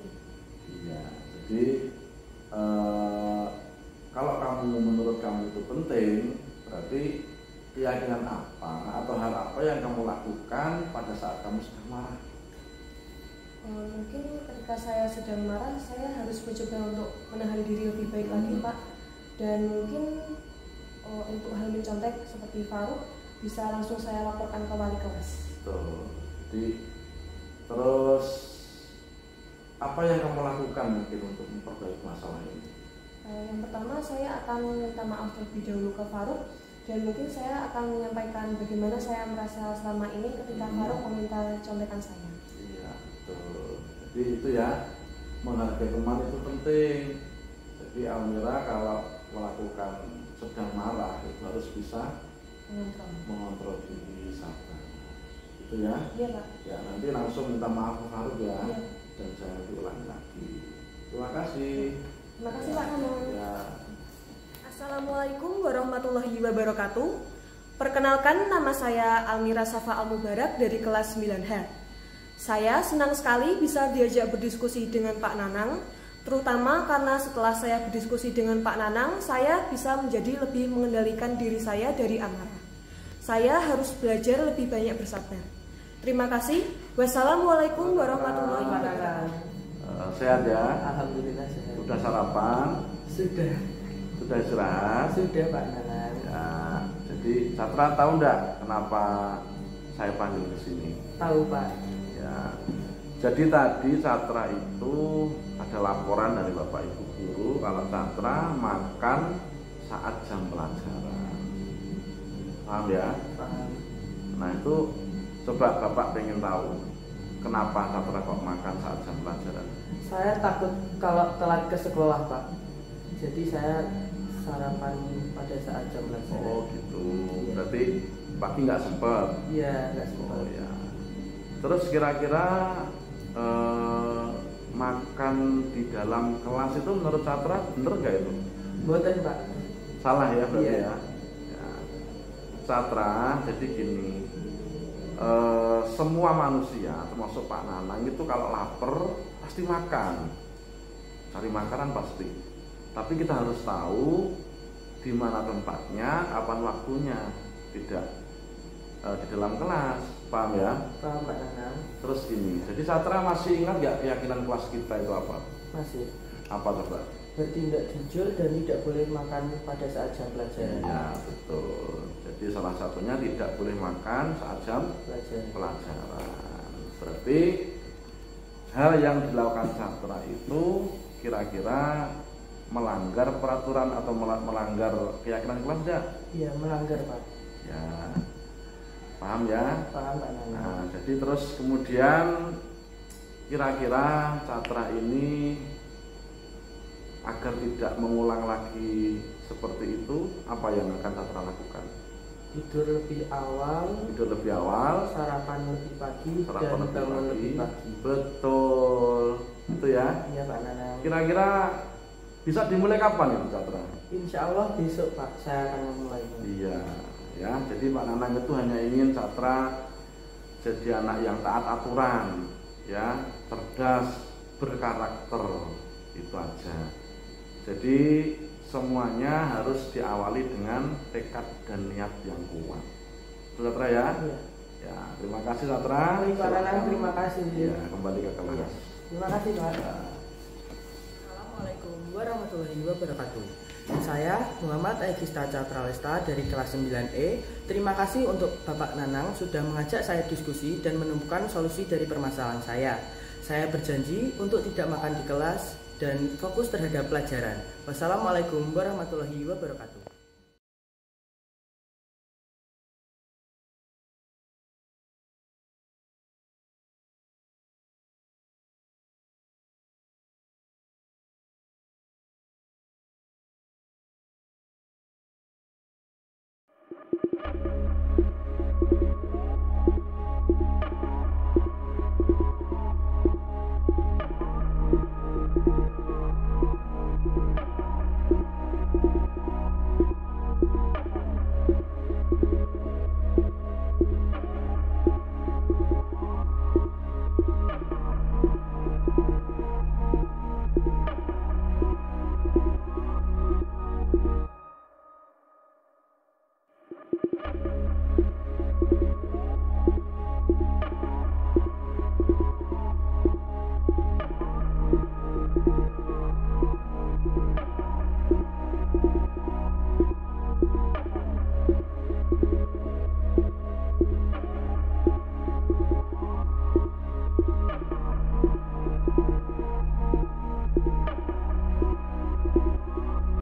Iya. Jadi kalau menurut kamu itu penting, berarti keyakinan apa atau hal apa yang kamu lakukan pada saat kamu sedang marah? Mungkin ketika saya sedang marah, saya harus mencoba untuk menahan diri lebih baik lagi, Pak. Dan mungkin untuk hal mencontek seperti Faruk bisa langsung saya laporkan ke wali kelas. Tuh. Jadi terus apa yang kamu lakukan mungkin untuk memperbaiki masalah ini? Yang pertama, saya akan minta maaf terlebih dahulu ke Faruk, dan mungkin saya akan menyampaikan bagaimana saya merasa selama ini ketika Faruk meminta contekan saya. Iya betul. Jadi itu ya, menghargai teman itu penting. Jadi Almira kalau melakukan sedang marah itu harus bisa mengontrol diri, sabar. Itu ya? Iya, Pak. Ya nanti langsung minta maaf ke Faruk ya. Iya. Dan jangan diulangi lagi. Terima kasih. Terima kasih, Pak Nanang. Ya. Assalamualaikum warahmatullahi wabarakatuh. Perkenalkan, nama saya Almira Safa Al-Mubarak dari kelas 9H. Saya senang sekali bisa diajak berdiskusi dengan Pak Nanang, terutama karena setelah saya berdiskusi dengan Pak Nanang, saya bisa menjadi lebih mengendalikan diri saya dari amarah. Saya harus belajar lebih banyak bersabar. Terima kasih. Wassalamualaikum warahmatullahi wabarakatuh. Sehat ya? Alhamdulillah sehat. Sudah sarapan? Sudah. Sudah istirahat? Sudah Pak Nanang. Ya, jadi Catra tahu enggak kenapa saya panggil ke sini? Tahu Pak. Ya. Jadi tadi Catra itu ada laporan dari Bapak Ibu guru kalau Catra makan saat jam pelajaran. Paham ya? Paham. Nah itu coba Bapak pengen tahu kenapa Catra kok makan saat jam pelajaran? Saya takut kalau telat ke sekolah Pak. Jadi saya sarapan pada saat jam pelajaran. Oh gitu. Berarti pagi nggak sempat? Iya, nggak sempat. Oh ya. Terus kira-kira makan di dalam kelas itu menurut Catra bener nggak itu? Mboten Pak. Salah ya berarti Iya. ya. Catra jadi gini. Semua manusia termasuk Pak Nanang itu kalau lapar pasti makan, cari makanan pasti. Tapi kita harus tahu di mana tempatnya, kapan waktunya, tidak di dalam kelas, paham ya? Paham Pak Nanang. Terus gini, jadi Catra masih ingat nggak keyakinan kelas kita itu apa? Masih. Apa coba? Bertindak jujur dan tidak boleh makan pada saat jam pelajaran. Ya betul. Jadi salah satunya tidak boleh makan saat jam pelajaran. Berarti hal yang dilakukan Catra itu kira-kira melanggar peraturan atau melanggar keyakinan kelas ya? Iya, melanggar Pak. Ya, paham ya? Paham Pak Nanang. Nah, jadi terus kemudian kira-kira Catra ini agar tidak mengulang lagi seperti itu, apa yang akan Catra lakukan? Tidur lebih awal, sarapan lebih pagi, sarapan dan bangun lebih pagi. Betul, itu ya. Iya Pak Nanang. Kira-kira bisa dimulai kapan itu Catra? Insya Allah besok Pak saya akan memulai. Iya, ya. Jadi Pak Nanang itu hanya ingin Catra jadi anak yang taat aturan, ya, cerdas, berkarakter, itu aja. Jadi semuanya harus diawali dengan tekad dan niat yang kuat. Itu Catra ya? Iya. Ya, terima kasih Catra. Pak Nanang, terima kasih. Ya, kembali ke kelas. Iya. Terima kasih Pak. Ya. Assalamualaikum warahmatullahi wabarakatuh. Saya Muhammad Egista Catra Lesta dari kelas 9E. Terima kasih untuk Bapak Nanang sudah mengajak saya diskusi dan menemukan solusi dari permasalahan saya. Saya berjanji untuk tidak makan di kelas dan fokus terhadap pelajaran. Wassalamualaikum warahmatullahi wabarakatuh.